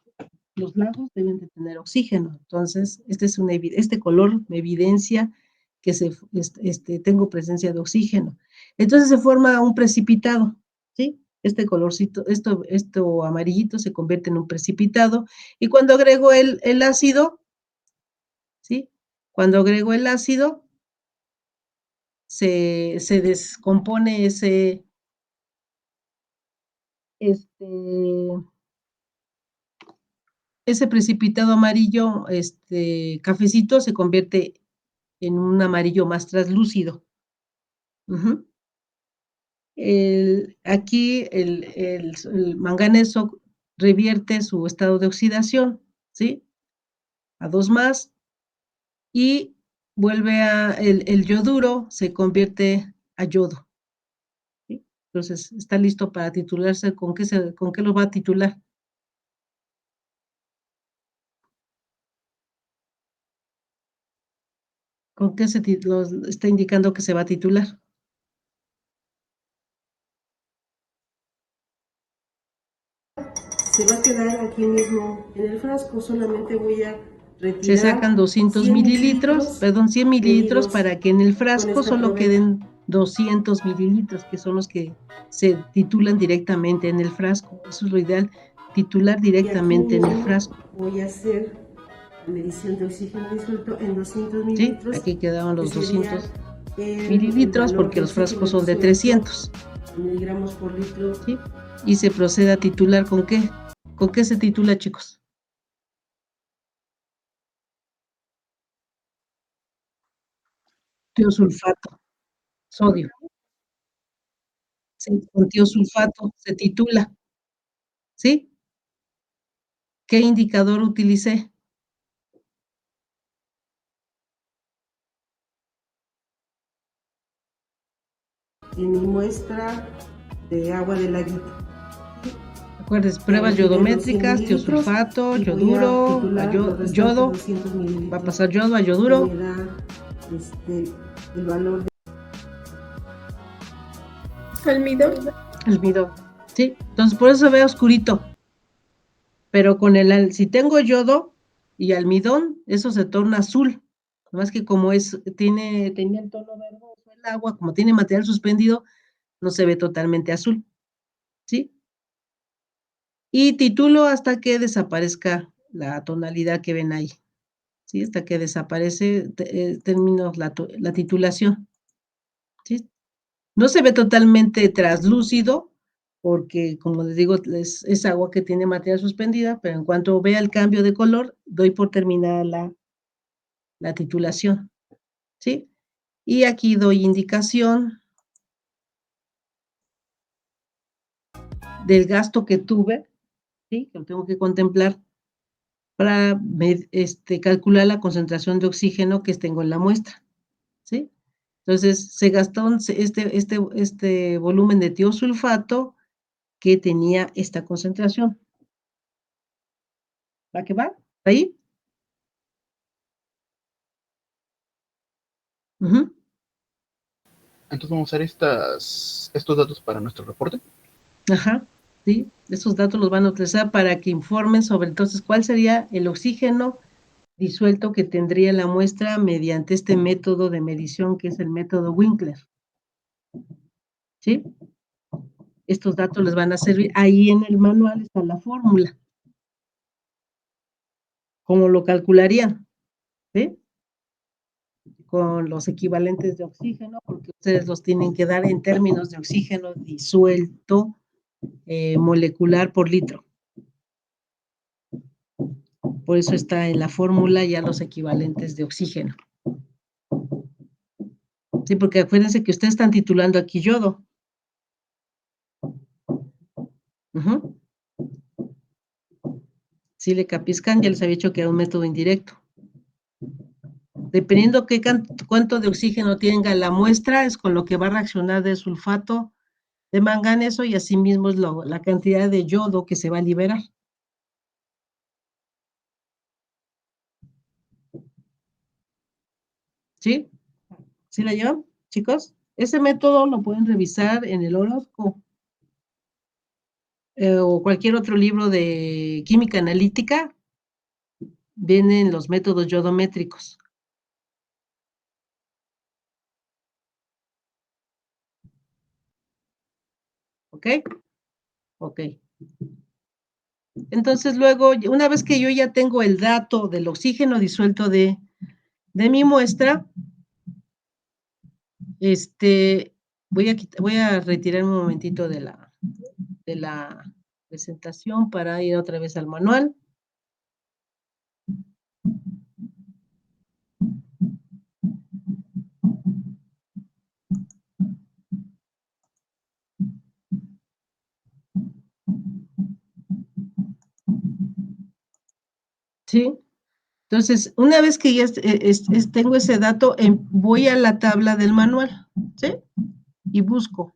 los lagos deben de tener oxígeno, entonces este color me evidencia que tengo presencia de oxígeno. Entonces se forma un precipitado, ¿sí? Este colorcito, esto amarillito se convierte en un precipitado, y cuando agrego el ácido, ¿sí? Cuando agrego el ácido, se descompone ese precipitado amarillo, cafecito, se convierte en un amarillo más translúcido. Aquí el manganeso revierte su estado de oxidación, ¿sí? A 2+, y vuelve el yoduro se convierte a yodo, ¿sí? Entonces, está listo para titularse. ¿Con qué lo va a titular? ¿Con qué está indicando que se va a titular? Se va a quedar aquí mismo en el frasco, solamente voy a retirar. Se sacan 200 mililitros, perdón, 100 mililitros, para que en el frasco solo queden 200 mililitros, que son los que se titulan directamente en el frasco. Eso es lo ideal, titular directamente en el frasco. Voy a hacer medición de oxígeno disuelto en 200 mililitros. Sí, aquí quedaron los 200 mililitros, porque los frascos son de 300 miligramos por litro. ¿Sí? Y se procede a titular. ¿Con qué? ¿Con qué se titula, chicos? Tiosulfato, sodio. Sí, con tiosulfato se titula. ¿Sí? ¿Qué indicador utilicé? En mi muestra de agua de laguito. Acuérdense, pruebas yodométricas, tiosulfato, yoduro, yodo, va a pasar yodo a yoduro. Me da el valor de almidón. Sí, entonces por eso se ve oscurito. Pero si tengo yodo y almidón, eso se torna azul. Más que como tenía el tono verdoso el agua, como tiene material suspendido, no se ve totalmente azul. ¿Sí? Y titulo hasta que desaparezca la tonalidad que ven ahí. ¿Sí? Hasta que desaparece, termino la titulación. ¿Sí? No se ve totalmente translúcido, porque, como les digo, es agua que tiene material suspendida, pero en cuanto vea el cambio de color, doy por terminada la titulación, ¿sí? Y aquí doy indicación del gasto que tuve, ¿sí? Que lo tengo que contemplar para calcular la concentración de oxígeno que tengo en la muestra, ¿sí? Entonces, se gastó este volumen de tiosulfato que tenía esta concentración. ¿Va que va? ¿Ahí? Entonces vamos a usar estos datos para nuestro reporte. Ajá, sí, esos datos los van a utilizar para que informen sobre entonces cuál sería el oxígeno disuelto que tendría la muestra mediante este método de medición que es el método Winkler. ¿Sí? Estos datos les van a servir. Ahí en el manual está la fórmula. ¿Cómo lo calcularían? ¿Sí? Con los equivalentes de oxígeno, porque ustedes los tienen que dar en términos de oxígeno disuelto molecular por litro. Por eso está en la fórmula ya los equivalentes de oxígeno. Sí, porque acuérdense que ustedes están titulando aquí yodo. Si le capiscan, ya les había dicho que era un método indirecto. Dependiendo cuánto de oxígeno tenga la muestra, es con lo que va a reaccionar de sulfato de manganeso y asimismo es la cantidad de yodo que se va a liberar. ¿Sí? ¿Sí la llevan, chicos? Ese método lo pueden revisar en el Orozco o cualquier otro libro de química analítica. Vienen los métodos yodométricos. ¿Ok? Ok. Entonces luego, una vez que yo ya tengo el dato del oxígeno disuelto de mi muestra, voy a retirar un momentito de la presentación para ir otra vez al manual. ¿Sí? Entonces, una vez que ya tengo ese dato, voy a la tabla del manual, ¿sí? Y busco.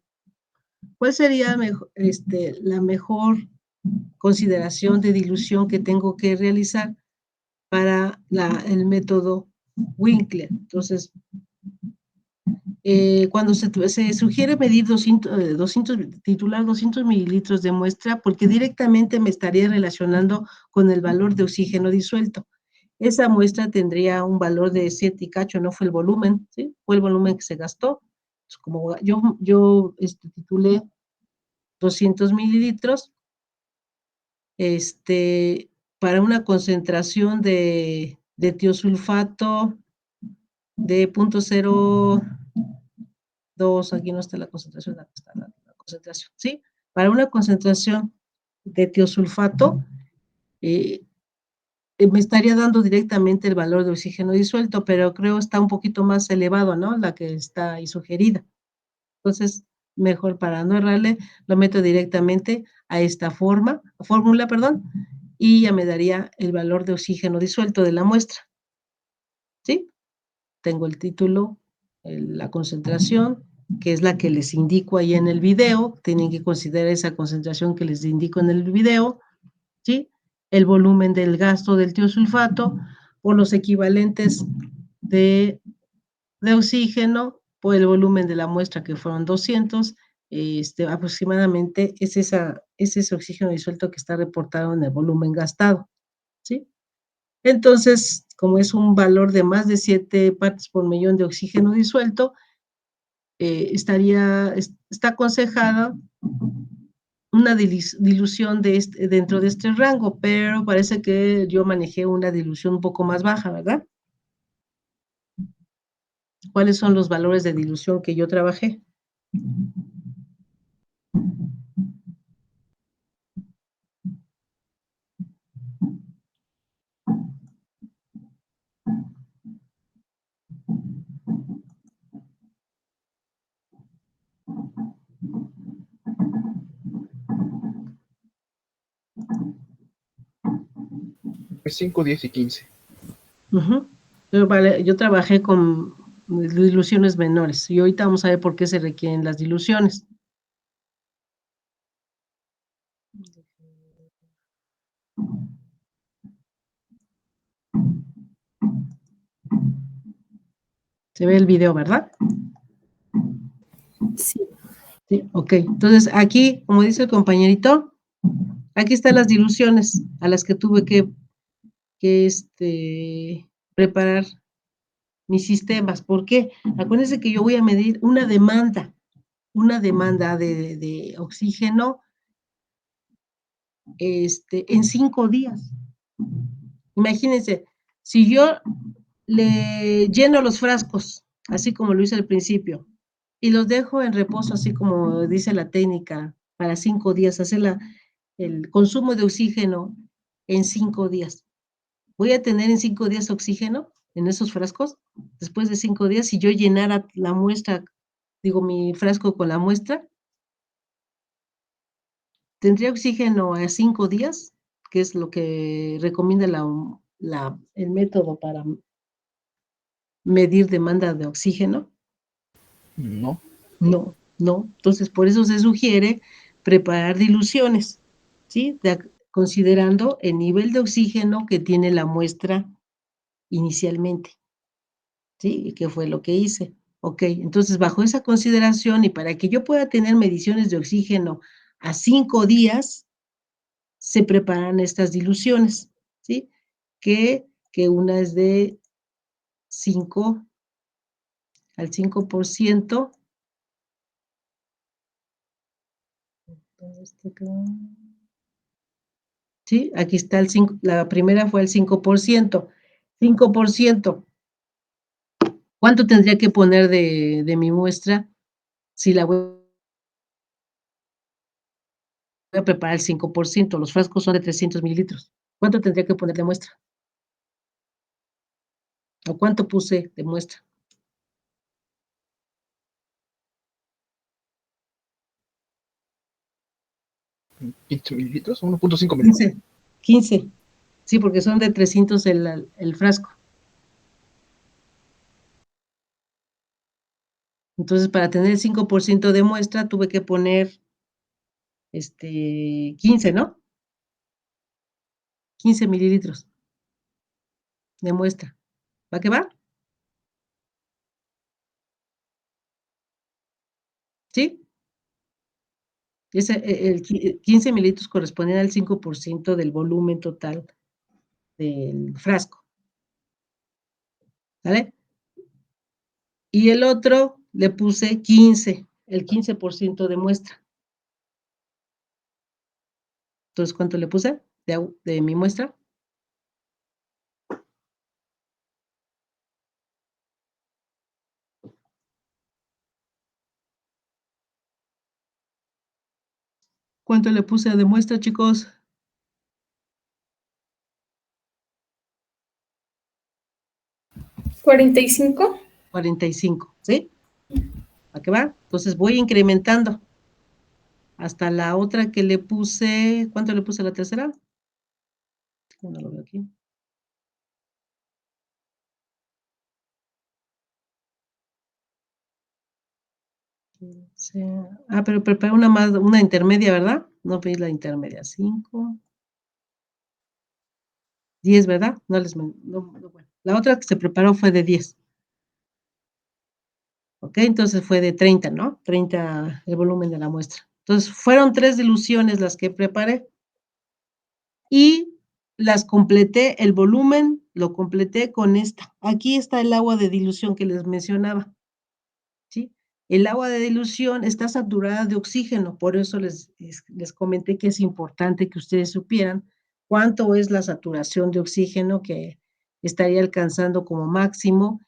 ¿Cuál sería la mejor consideración de dilución que tengo que realizar para el método Winkler? Entonces, cuando se sugiere medir titular 200 mililitros de muestra, porque directamente me estaría relacionando con el valor de oxígeno disuelto. Esa muestra tendría un valor de 7 y cacho, no fue el volumen, ¿sí? Fue el volumen que se gastó. Pues como yo titulé 200 mililitros, para una concentración de tiosulfato de 0.02, aquí no está la concentración, aquí está la concentración, ¿sí? Para una concentración de tiosulfato, me estaría dando directamente el valor de oxígeno disuelto, pero creo está un poquito más elevado, ¿no? La que está ahí sugerida. Entonces, mejor para no errarle, lo meto directamente a esta fórmula, y ya me daría el valor de oxígeno disuelto de la muestra. ¿Sí? Tengo el título, la concentración, que es la que les indico ahí en el video. Tienen que considerar esa concentración que les indico en el video, ¿sí? El volumen del gasto del tiosulfato por los equivalentes de oxígeno por el volumen de la muestra, que fueron 200, aproximadamente es ese oxígeno disuelto que está reportado en el volumen gastado, ¿sí? Entonces, como es un valor de más de 7 partes por millón de oxígeno disuelto, está aconsejada una dilución dentro de este rango, pero parece que yo manejé una dilución un poco más baja, ¿verdad? ¿Cuáles son los valores de dilución que yo trabajé? Es 5, 10 y 15. Yo trabajé con diluciones menores y ahorita vamos a ver por qué se requieren las diluciones. Se ve el video, ¿verdad? Sí. Sí, ok. Entonces, aquí, como dice el compañerito, aquí están las diluciones a las que tuve que preparar mis sistemas. ¿Por qué? Acuérdense que yo voy a medir una demanda de oxígeno en 5 días. Imagínense, si yo le lleno los frascos, así como lo hice al principio, y los dejo en reposo, así como dice la técnica, para 5 días, hacer el consumo de oxígeno en 5 días. ¿Voy a tener en 5 días oxígeno en esos frascos? Después de 5 días, si yo llenara la muestra, mi frasco con la muestra, ¿tendría oxígeno a 5 días? Que es lo que recomienda el método para medir demanda de oxígeno. No. No. ¿no? Entonces, por eso se sugiere preparar diluciones, ¿sí? Considerando el nivel de oxígeno que tiene la muestra inicialmente, ¿sí? Y qué fue lo que hice. Ok, entonces bajo esa consideración y para que yo pueda tener mediciones de oxígeno a 5 días, se preparan estas diluciones, ¿sí? Que una es de 5 al 5%. ¿Sí? Aquí está el 5, la primera fue el 5%. 5%. ¿Cuánto tendría que poner de mi muestra si la voy a preparar el 5%? Los frascos son de 300 mililitros. ¿Cuánto tendría que poner de muestra? ¿O cuánto puse de muestra? 15 mililitros, 1.5 mililitros. 15. Sí, porque son de 300 el frasco. Entonces, para tener el 5% de muestra, tuve que poner 15, ¿no? 15 mililitros de muestra. ¿Va que va? ¿Sí? El 15 mililitros corresponden al 5% del volumen total del frasco. ¿Vale? Y el otro le puse 15, el 15% de muestra. Entonces, ¿cuánto le puse de mi muestra? ¿Cuánto le puse de muestra, chicos? 45. 45, ¿sí? ¿A qué va? Entonces voy incrementando hasta la otra que le puse, ¿cuánto le puse a la tercera? No lo veo aquí. Pero preparé una intermedia, ¿verdad? No pedí la intermedia. 5, 10, ¿verdad? Bueno. La otra que se preparó fue de 10. Ok, entonces fue de 30, ¿no? 30 el volumen de la muestra. Entonces fueron 3 diluciones las que preparé y las completé, el volumen lo completé con esta. Aquí está el agua de dilución que les mencionaba, ¿sí? El agua de dilución está saturada de oxígeno, por eso les comenté que es importante que ustedes supieran cuánto es la saturación de oxígeno que estaría alcanzando como máximo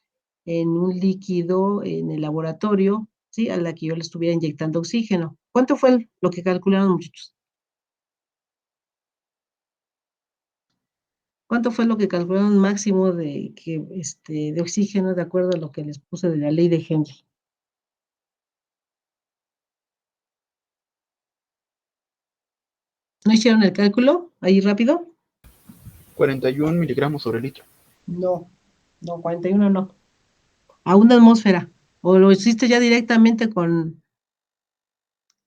en un líquido en el laboratorio, ¿sí? A la que yo le estuviera inyectando oxígeno. ¿Cuánto fue lo que calcularon, muchachos? ¿Cuánto fue lo que calcularon máximo de oxígeno de acuerdo a lo que les puse de la ley de Henry? ¿No hicieron el cálculo ahí rápido? 41 miligramos sobre litro. No, 41 no. A una atmósfera. ¿O lo hiciste ya directamente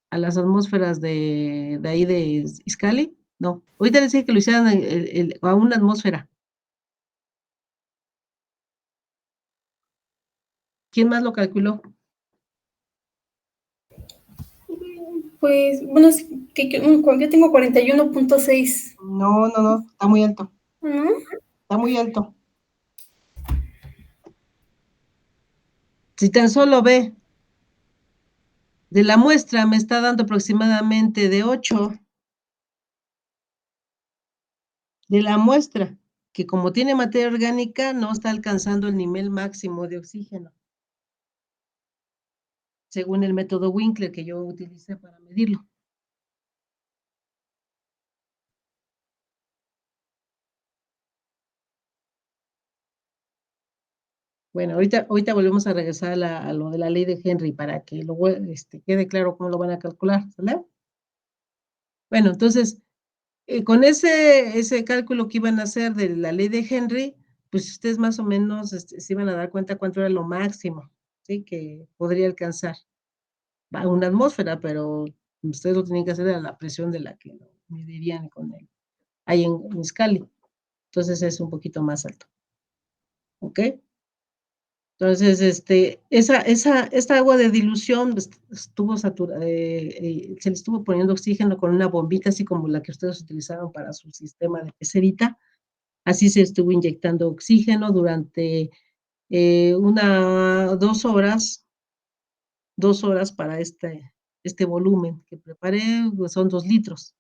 a las atmósferas de ahí de Iscali? No. Ahorita les dije que lo hicieran a una atmósfera. ¿Quién más lo calculó? Pues, bueno, es que yo tengo 41.6. No, está muy alto. ¿No? Está muy alto. Si tan solo ve, de la muestra me está dando aproximadamente de 8. De la muestra, que como tiene materia orgánica, no está alcanzando el nivel máximo de oxígeno, según el método Winkler que yo utilicé para medirlo. Bueno, ahorita volvemos a regresar a lo de la ley de Henry para que luego quede claro cómo lo van a calcular, ¿sale? Bueno, entonces, con ese cálculo que iban a hacer de la ley de Henry, pues ustedes más o menos se iban a dar cuenta cuánto era lo máximo, ¿sí? Que podría alcanzar. a una atmósfera, pero ustedes lo tienen que hacer a la presión de la que lo medirían con él, ahí en Scali. Entonces es un poquito más alto. ¿Ok? Entonces, esta agua de dilución estuvo saturada, se le estuvo poniendo oxígeno con una bombita, así como la que ustedes utilizaron para su sistema de pecerita. Así se estuvo inyectando oxígeno durante 2 horas para este volumen que preparé, pues son 2 litros,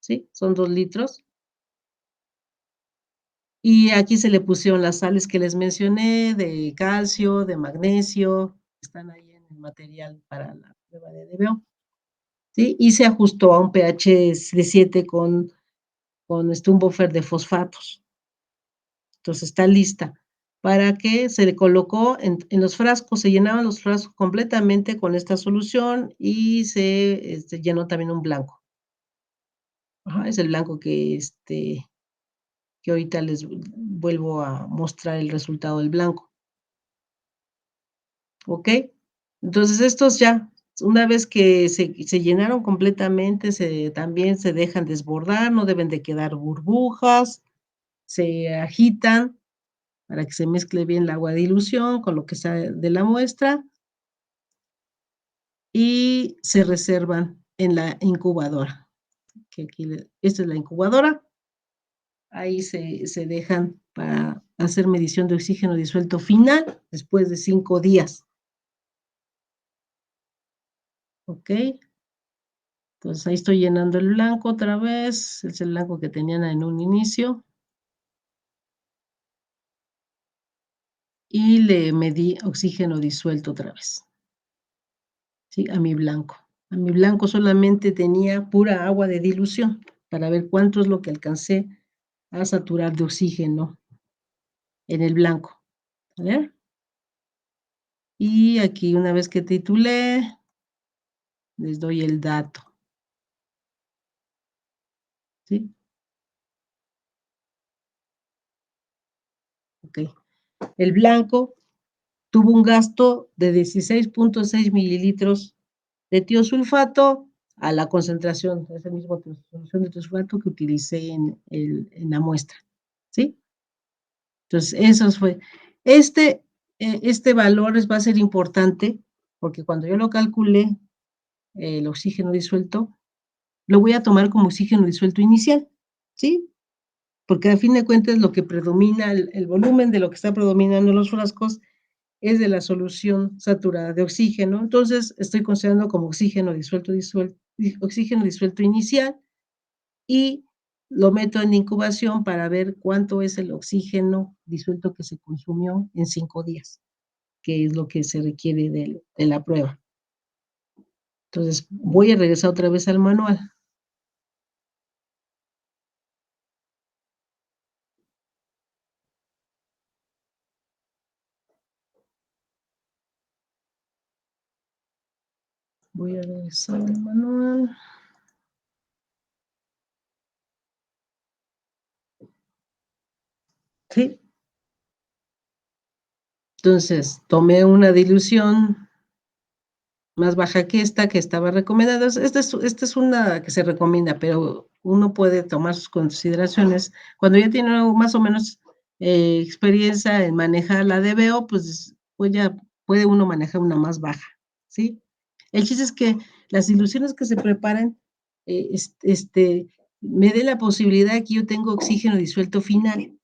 ¿sí? Son 2 litros. Y aquí se le pusieron las sales que les mencioné, de calcio, de magnesio, están ahí en el material para la prueba de DBO, ¿sí? Y se ajustó a un pH de 7 con un buffer de fosfatos. Entonces está lista para que se le colocó en los frascos, se llenaban los frascos completamente con esta solución y se llenó también un blanco. Ajá, es el blanco que ahorita les vuelvo a mostrar el resultado del blanco. ¿Ok? Entonces estos ya, una vez que se llenaron completamente, también se dejan desbordar, no deben de quedar burbujas, se agitan para que se mezcle bien el agua de dilución con lo que sale de la muestra y se reservan en la incubadora. Que aquí esta es la incubadora. Ahí se dejan para hacer medición de oxígeno disuelto final después de 5 días. ¿Ok? Entonces ahí estoy llenando el blanco otra vez. Es el blanco que tenían en un inicio. Y le medí oxígeno disuelto otra vez. ¿Sí? A mi blanco. A mi blanco solamente tenía pura agua de dilución para ver cuánto es lo que alcancé a saturar de oxígeno en el blanco. ¿Vale? Y aquí una vez que titulé, les doy el dato. ¿Sí? Ok. El blanco tuvo un gasto de 16.6 mililitros de tiosulfato a la concentración, esa misma solución de tiosulfato que utilicé en la muestra. ¿Sí? Entonces, eso fue. Este valor va a ser importante porque cuando yo lo calculé, el oxígeno disuelto, lo voy a tomar como oxígeno disuelto inicial, ¿sí? Porque a fin de cuentas lo que predomina, el volumen de lo que está predominando en los frascos es de la solución saturada de oxígeno. Entonces, estoy considerando como oxígeno disuelto inicial y lo meto en incubación para ver cuánto es el oxígeno disuelto que se consumió en 5 días, que es lo que se requiere de la prueba. Entonces, voy a regresar otra vez al manual. Voy a regresar al manual. ¿Sí? Entonces, tomé una dilución más baja que esta que estaba recomendada. Esta es una que se recomienda, pero uno puede tomar sus consideraciones. Cuando ya tiene más o menos experiencia en manejar la DBO, pues ya puede uno manejar una más baja, ¿sí? El chiste es que las diluciones que se preparen, me dé la posibilidad que yo tengo oxígeno disuelto final,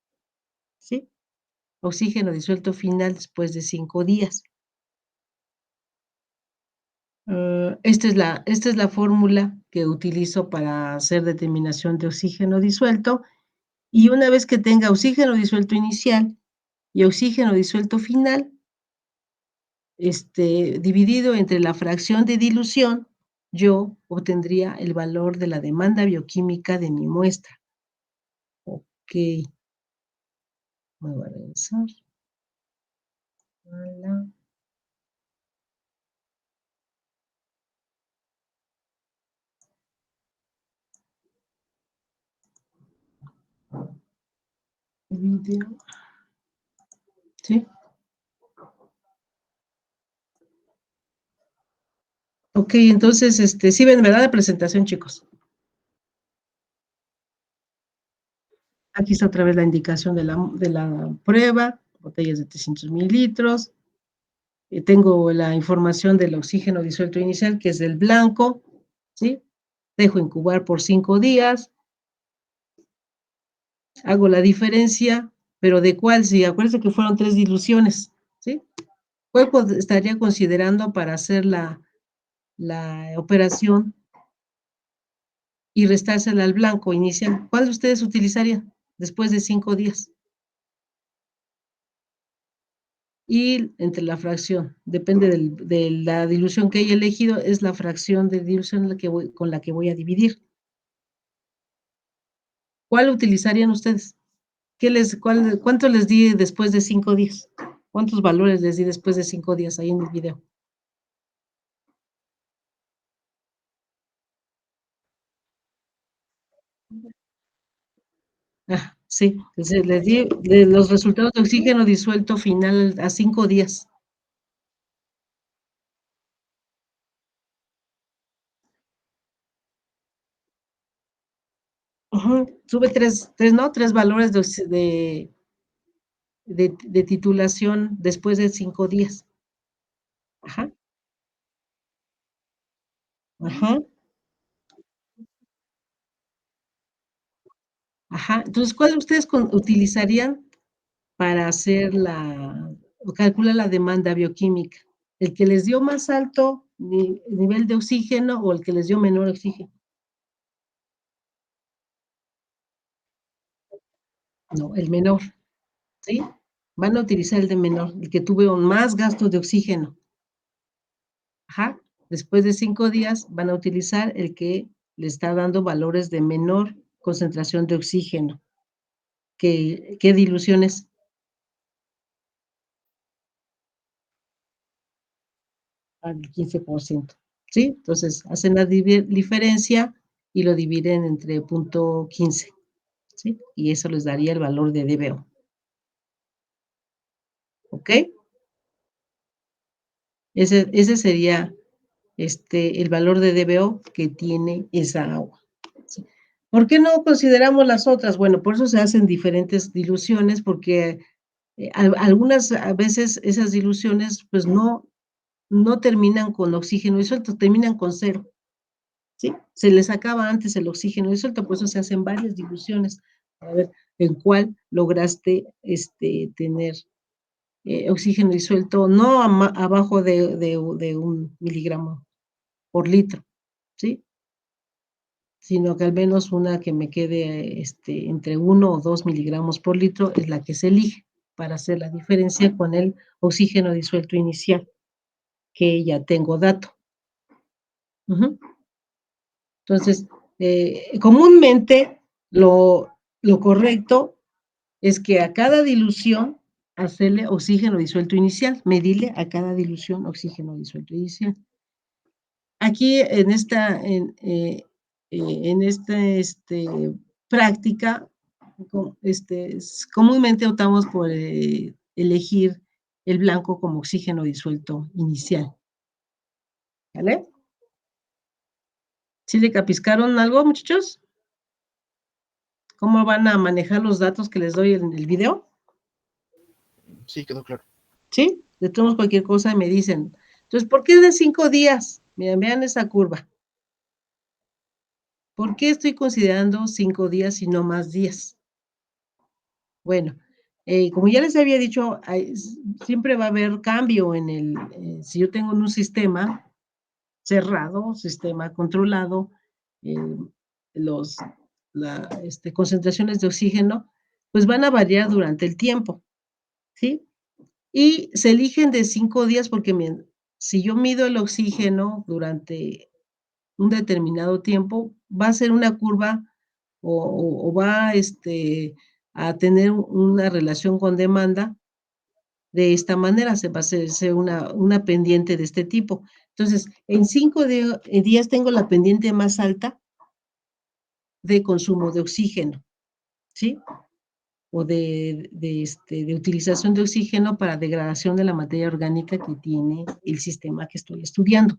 ¿sí? Oxígeno disuelto final después de 5 días. Esta es la fórmula que utilizo para hacer determinación de oxígeno disuelto, y una vez que tenga oxígeno disuelto inicial y oxígeno disuelto final, dividido entre la fracción de dilución, yo obtendría el valor de la demanda bioquímica de mi muestra. Ok. Me voy a regresar a la video. ¿Sí? Ok, entonces, sí ven, ¿verdad? La presentación, chicos. Aquí está otra vez la indicación de la prueba, botellas de 300 mililitros. Tengo la información del oxígeno disuelto inicial, que es el blanco, ¿sí? Dejo incubar por 5 días. Hago la diferencia, pero ¿de cuál? Sí, acuérdense que fueron 3 diluciones, ¿sí? ¿Cuál estaría considerando para hacer la operación y restársela al blanco inicial? ¿Cuál de ustedes utilizarían después de 5 días? Y entre la fracción, depende de la dilución que haya elegido, es la fracción de dilución con la que voy a dividir. ¿Cuál utilizarían ustedes? ¿Cuánto les di después de 5 días? ¿Cuántos valores les di después de 5 días ahí en el video? Sí, les di los resultados de oxígeno disuelto final a 5 días. Sube tres valores de titulación después de 5 días. Ajá. Ajá. Ajá. Entonces, ¿cuál ustedes utilizarían para hacer o calcular la demanda bioquímica? ¿El que les dio más alto nivel de oxígeno o el que les dio menor oxígeno? No, el menor, ¿sí? Van a utilizar el de menor, el que tuvo más gasto de oxígeno. Ajá. Después de 5 días van a utilizar el que le está dando valores de menor concentración de oxígeno. ¿Qué diluciones? Al 15%, ¿sí? Entonces, hacen la diferencia y lo dividen entre 0.15, ¿sí? Y eso les daría el valor de DBO. ¿Ok? Ese sería el valor de DBO que tiene esa agua. ¿Sí? ¿Por qué no consideramos las otras? Bueno, por eso se hacen diferentes diluciones, porque algunas a veces esas diluciones pues no terminan con oxígeno disuelto, terminan con 0. ¿Sí? Se les acaba antes el oxígeno disuelto, por eso se hacen varias diluciones para ver en cuál lograste tener oxígeno disuelto, no abajo de 1 miligramo por litro, ¿sí? Sino que al menos una que me quede entre 1 o 2 miligramos por litro es la que se elige para hacer la diferencia con el oxígeno disuelto inicial, que ya tengo dato. Entonces, comúnmente lo correcto es que a cada dilución hacerle oxígeno disuelto inicial, medirle a cada dilución oxígeno disuelto inicial. Aquí en esta práctica, comúnmente optamos por elegir el blanco como oxígeno disuelto inicial. ¿Vale? ¿Sí le capiscaron algo, muchachos? ¿Cómo van a manejar los datos que les doy en el video? Sí, quedó claro. ¿Sí? De todos cualquier cosa me dicen. Entonces, ¿por qué de 5 días? Miren, vean esa curva. ¿Por qué estoy considerando 5 días y no más días? Bueno, como ya les había dicho, siempre va a haber cambio si yo tengo un sistema cerrado, sistema controlado, las concentraciones de oxígeno, pues van a variar durante el tiempo, ¿sí? Y se eligen de 5 días porque si yo mido el oxígeno durante un determinado tiempo, va a ser una curva o va a tener una relación con demanda de esta manera, se va a hacer una pendiente de este tipo. Entonces, en 5 días tengo la pendiente más alta de consumo de oxígeno, ¿sí? O de utilización de oxígeno para degradación de la materia orgánica que tiene el sistema que estoy estudiando.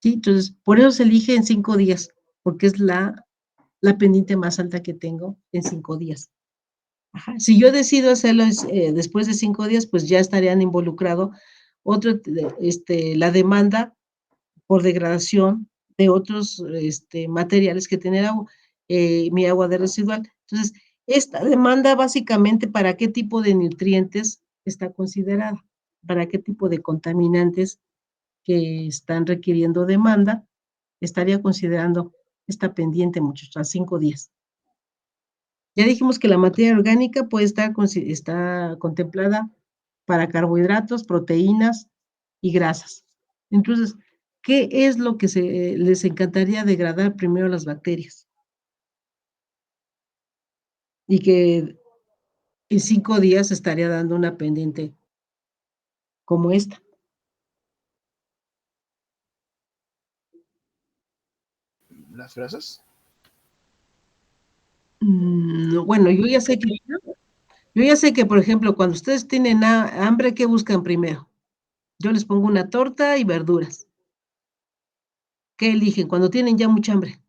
¿sí? Entonces, por eso se elige en 5 días, porque es la pendiente más alta que tengo en 5 días. Ajá. Si yo decido hacerlo después de 5 días, pues ya estarían involucrado la demanda por degradación de otros materiales que tiene mi agua de residual. Entonces, esta demanda básicamente para qué tipo de nutrientes está considerada, para qué tipo de contaminantes que están requiriendo demanda, estaría considerando esta pendiente, muchachos, a 5 días. Ya dijimos que la materia orgánica puede estar está contemplada para carbohidratos, proteínas y grasas. Entonces, ¿qué es lo que les encantaría degradar primero a las bacterias? Y que en 5 días estaría dando una pendiente como esta. ¿Las grasas? Bueno, yo ya sé que, por ejemplo, cuando ustedes tienen hambre, ¿qué buscan primero? Yo les pongo una torta y verduras. ¿Qué eligen cuando tienen ya mucha hambre?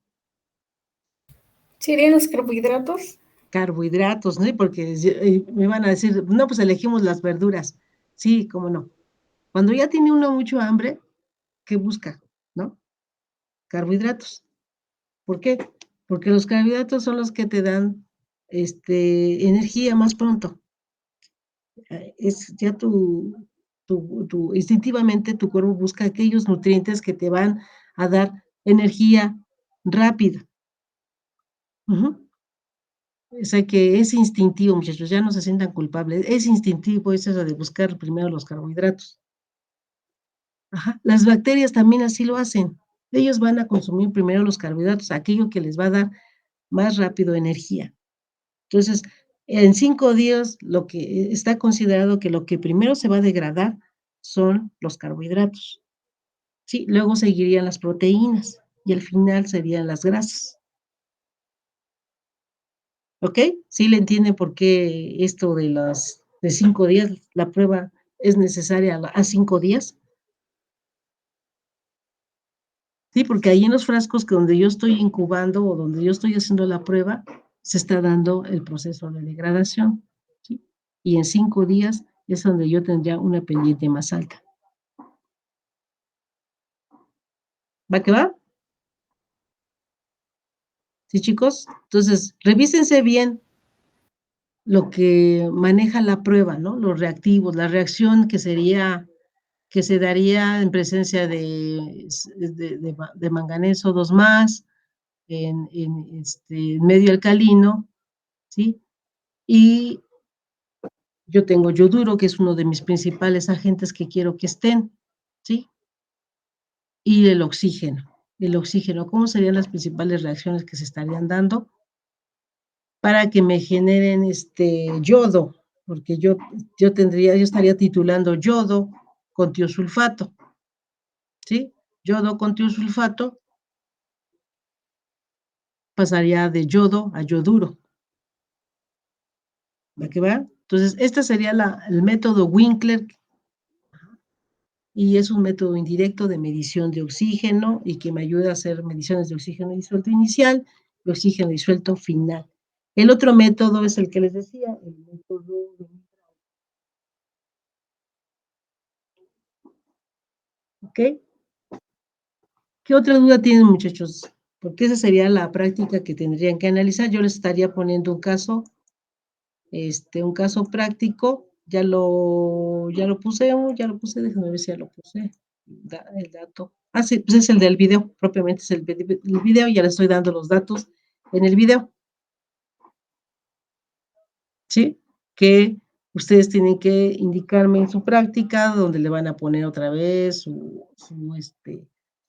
¿Serían los carbohidratos? Carbohidratos, ¿no? Porque me van a decir, no, pues elegimos las verduras. Sí, cómo no. Cuando ya tiene uno mucho hambre, ¿qué busca? ¿No? Carbohidratos. ¿Por qué? Porque los carbohidratos son los que te dan energía más pronto. Es ya instintivamente tu cuerpo busca aquellos nutrientes que te van a dar energía rápida. O sea que es instintivo, muchachos, ya no se sientan culpables. Es instintivo eso de buscar primero los carbohidratos. Ajá. Las bacterias también así lo hacen. Ellos van a consumir primero los carbohidratos, aquello que les va a dar más rápido energía. Entonces, en 5 días, lo que está considerado que lo que primero se va a degradar son los carbohidratos. Sí, luego seguirían las proteínas y al final serían las grasas. ¿Ok? ¿Sí le entienden por qué esto de 5 días, la prueba es necesaria a 5 días? Sí, porque ahí en los frascos que donde yo estoy incubando o donde yo estoy haciendo la prueba, se está dando el proceso de degradación, ¿sí? Y en 5 días es donde yo tendría una pendiente más alta. ¿Va que va? ¿Sí, chicos? Entonces, revísense bien lo que maneja la prueba, ¿no? Los reactivos, la reacción que se daría en presencia de manganeso 2 más, en medio alcalino, ¿sí? Y yo tengo yoduro, que es uno de mis principales agentes que quiero que estén, ¿sí? Y el oxígeno. El oxígeno, ¿cómo serían las principales reacciones que se estarían dando para que me generen yodo? Porque yo estaría titulando yodo con tiosulfato, ¿sí? Yodo con tiosulfato pasaría de yodo a yoduro. ¿Va que va? Entonces, este sería el método Winkler, y es un método indirecto de medición de oxígeno y que me ayuda a hacer mediciones de oxígeno disuelto inicial y oxígeno disuelto final. El otro método es el que les decía, el método de... ¿Ok? ¿Qué otra duda tienen, muchachos? Porque esa sería la práctica que tendrían que analizar. Yo les estaría poniendo un caso práctico. Ya lo puse, déjenme ver si ya lo puse. El dato. Ah, sí, pues es el del video, propiamente es el video, ya les estoy dando los datos en el video. ¿Sí? Que ustedes tienen que indicarme en su práctica, donde le van a poner otra vez su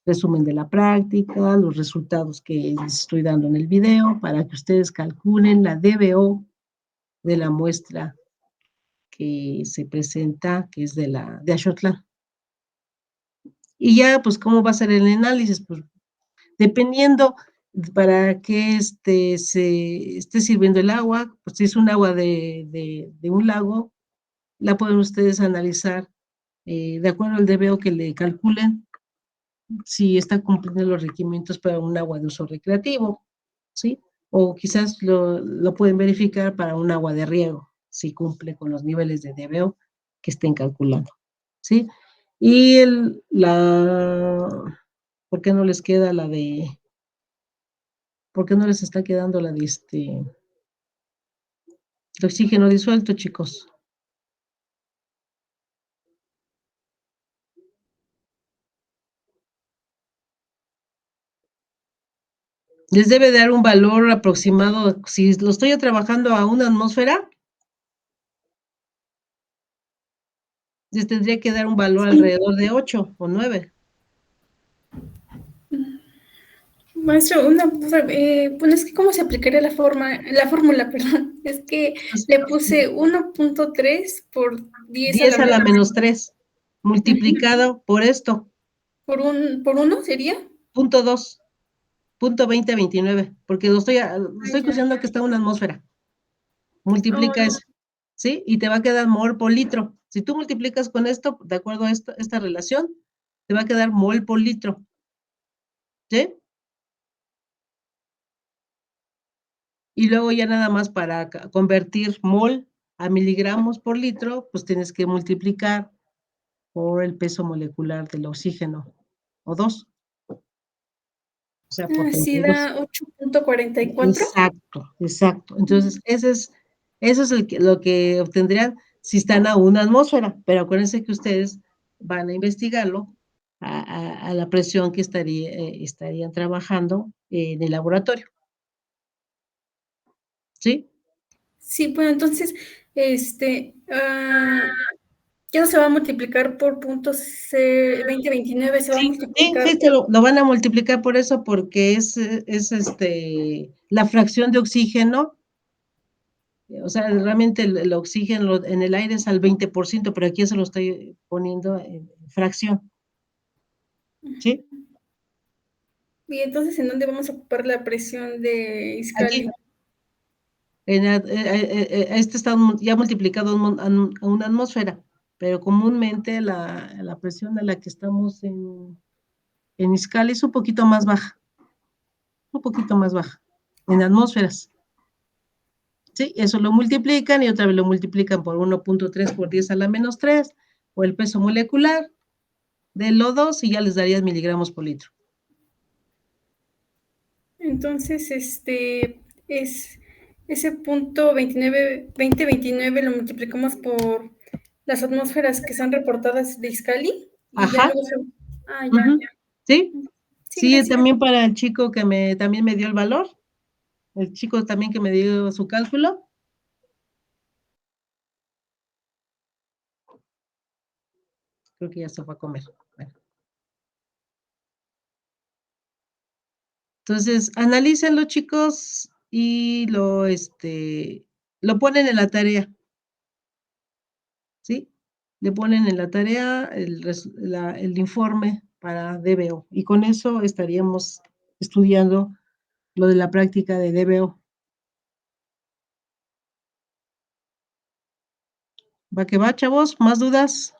resumen de la práctica, los resultados que les estoy dando en el video, para que ustedes calculen la DBO de la muestra que se presenta, que es de Axotlán. Y ya, pues, ¿cómo va a ser el análisis? Pues, dependiendo para qué se esté sirviendo el agua, pues si es un agua de un lago, la pueden ustedes analizar de acuerdo al DBO que le calculen, si está cumpliendo los requerimientos para un agua de uso recreativo, ¿sí? O quizás lo pueden verificar para un agua de riego, si cumple con los niveles de DBO que estén calculando, ¿sí? Y ¿por qué no les queda por qué no les está quedando la de de oxígeno disuelto, chicos? Les debe dar un valor aproximado, si lo estoy trabajando a una atmósfera, les tendría que dar un valor alrededor de 8 o 9. Maestro, una duda, bueno, es que ¿cómo se aplicaría la fórmula, perdón? Es que le puse 1.3 por 10 a 10 a la la menos 3, multiplicado por esto, por 1 sería. punto 2, punto 2029, porque lo estoy ya. considerando que está en una atmósfera. Oh, Multiplica no. eso, ¿sí? Y te va a quedar mol por litro. Si tú multiplicas con esto, de acuerdo a esta relación, te va a quedar mol por litro, ¿sí? Y luego ya nada más para convertir mol a miligramos por litro, pues tienes que multiplicar por el peso molecular del oxígeno, o 2. O sea, por Sí, 32. da 8.44. Exacto. Entonces, eso es lo que obtendrían si están a una atmósfera, pero acuérdense que ustedes van a investigarlo a la presión que estarían trabajando en el laboratorio. ¿Sí? Sí, bueno, entonces, ya no se va a multiplicar por puntos 2029, se va a Sí, multiplicar. lo van a multiplicar por eso, porque es la fracción de oxígeno. O sea, realmente el oxígeno en el aire es al 20%, pero aquí se lo estoy poniendo en fracción. ¿Sí? Y entonces, ¿en dónde vamos a ocupar la presión de Iscali? Aquí. Este está ya multiplicado a una atmósfera, pero comúnmente la presión a la que estamos en Iscali es un poquito más baja, en atmósferas. ¿Sí? Eso lo multiplican y otra vez lo multiplican por 1.3 por 10 a la menos 3, o el peso molecular del O2 y ya les darías miligramos por litro. Entonces, es ese punto 2029 lo multiplicamos por las atmósferas que son reportadas de Iscali. Y ya Ajá. luego ya. ¿Sí? Sí, Sí, gracias. también para el chico que también me dio el valor, el chico también que me dio su cálculo. Creo que ya se fue a comer. Bueno. Entonces, analícenlo, chicos, y lo ponen en la tarea. ¿Sí? Le ponen en la tarea el informe para DBO. Y con eso estaríamos estudiando lo de la práctica de DBO. ¿Va que va, chavos? ¿Más dudas?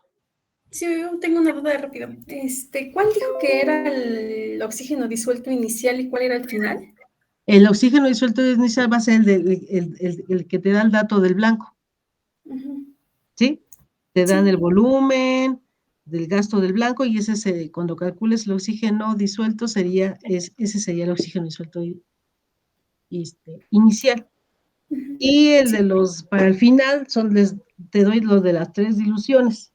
Sí, yo tengo una duda rápido. ¿Cuál dijo que era el oxígeno disuelto inicial y cuál era el final? El oxígeno disuelto inicial va a ser el que te da el dato del blanco. ¿Sí? Te dan el volumen del gasto del blanco y cuando calcules el oxígeno disuelto ese sería el oxígeno disuelto inicial. Y el de para el final te doy lo de las 3 diluciones.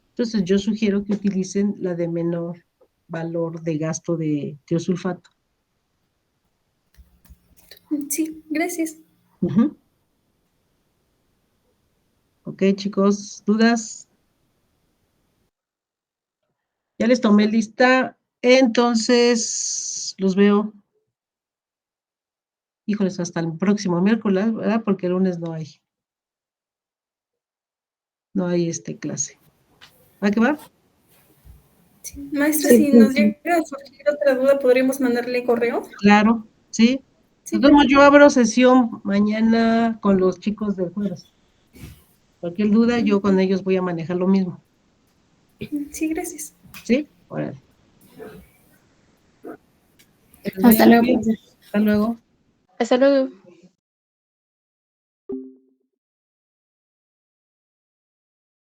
Entonces yo sugiero que utilicen la de menor valor de gasto de tiosulfato. Sí, gracias. Ok, chicos, ¿dudas? Ya les tomé lista, entonces los veo. Híjoles, hasta el próximo miércoles, ¿verdad? Porque el lunes no hay clase. ¿Va que va? Sí. Maestra, Sí, si nos llega a surgir otra duda, ¿podríamos mandarle correo? Claro, sí. Sí, Entonces, yo abro sesión mañana con los chicos del jueves. Cualquier duda, yo con ellos voy a manejar lo mismo. Sí, gracias. ¿Sí? Órale. Hasta luego, profesor. Hasta luego. Hasta luego.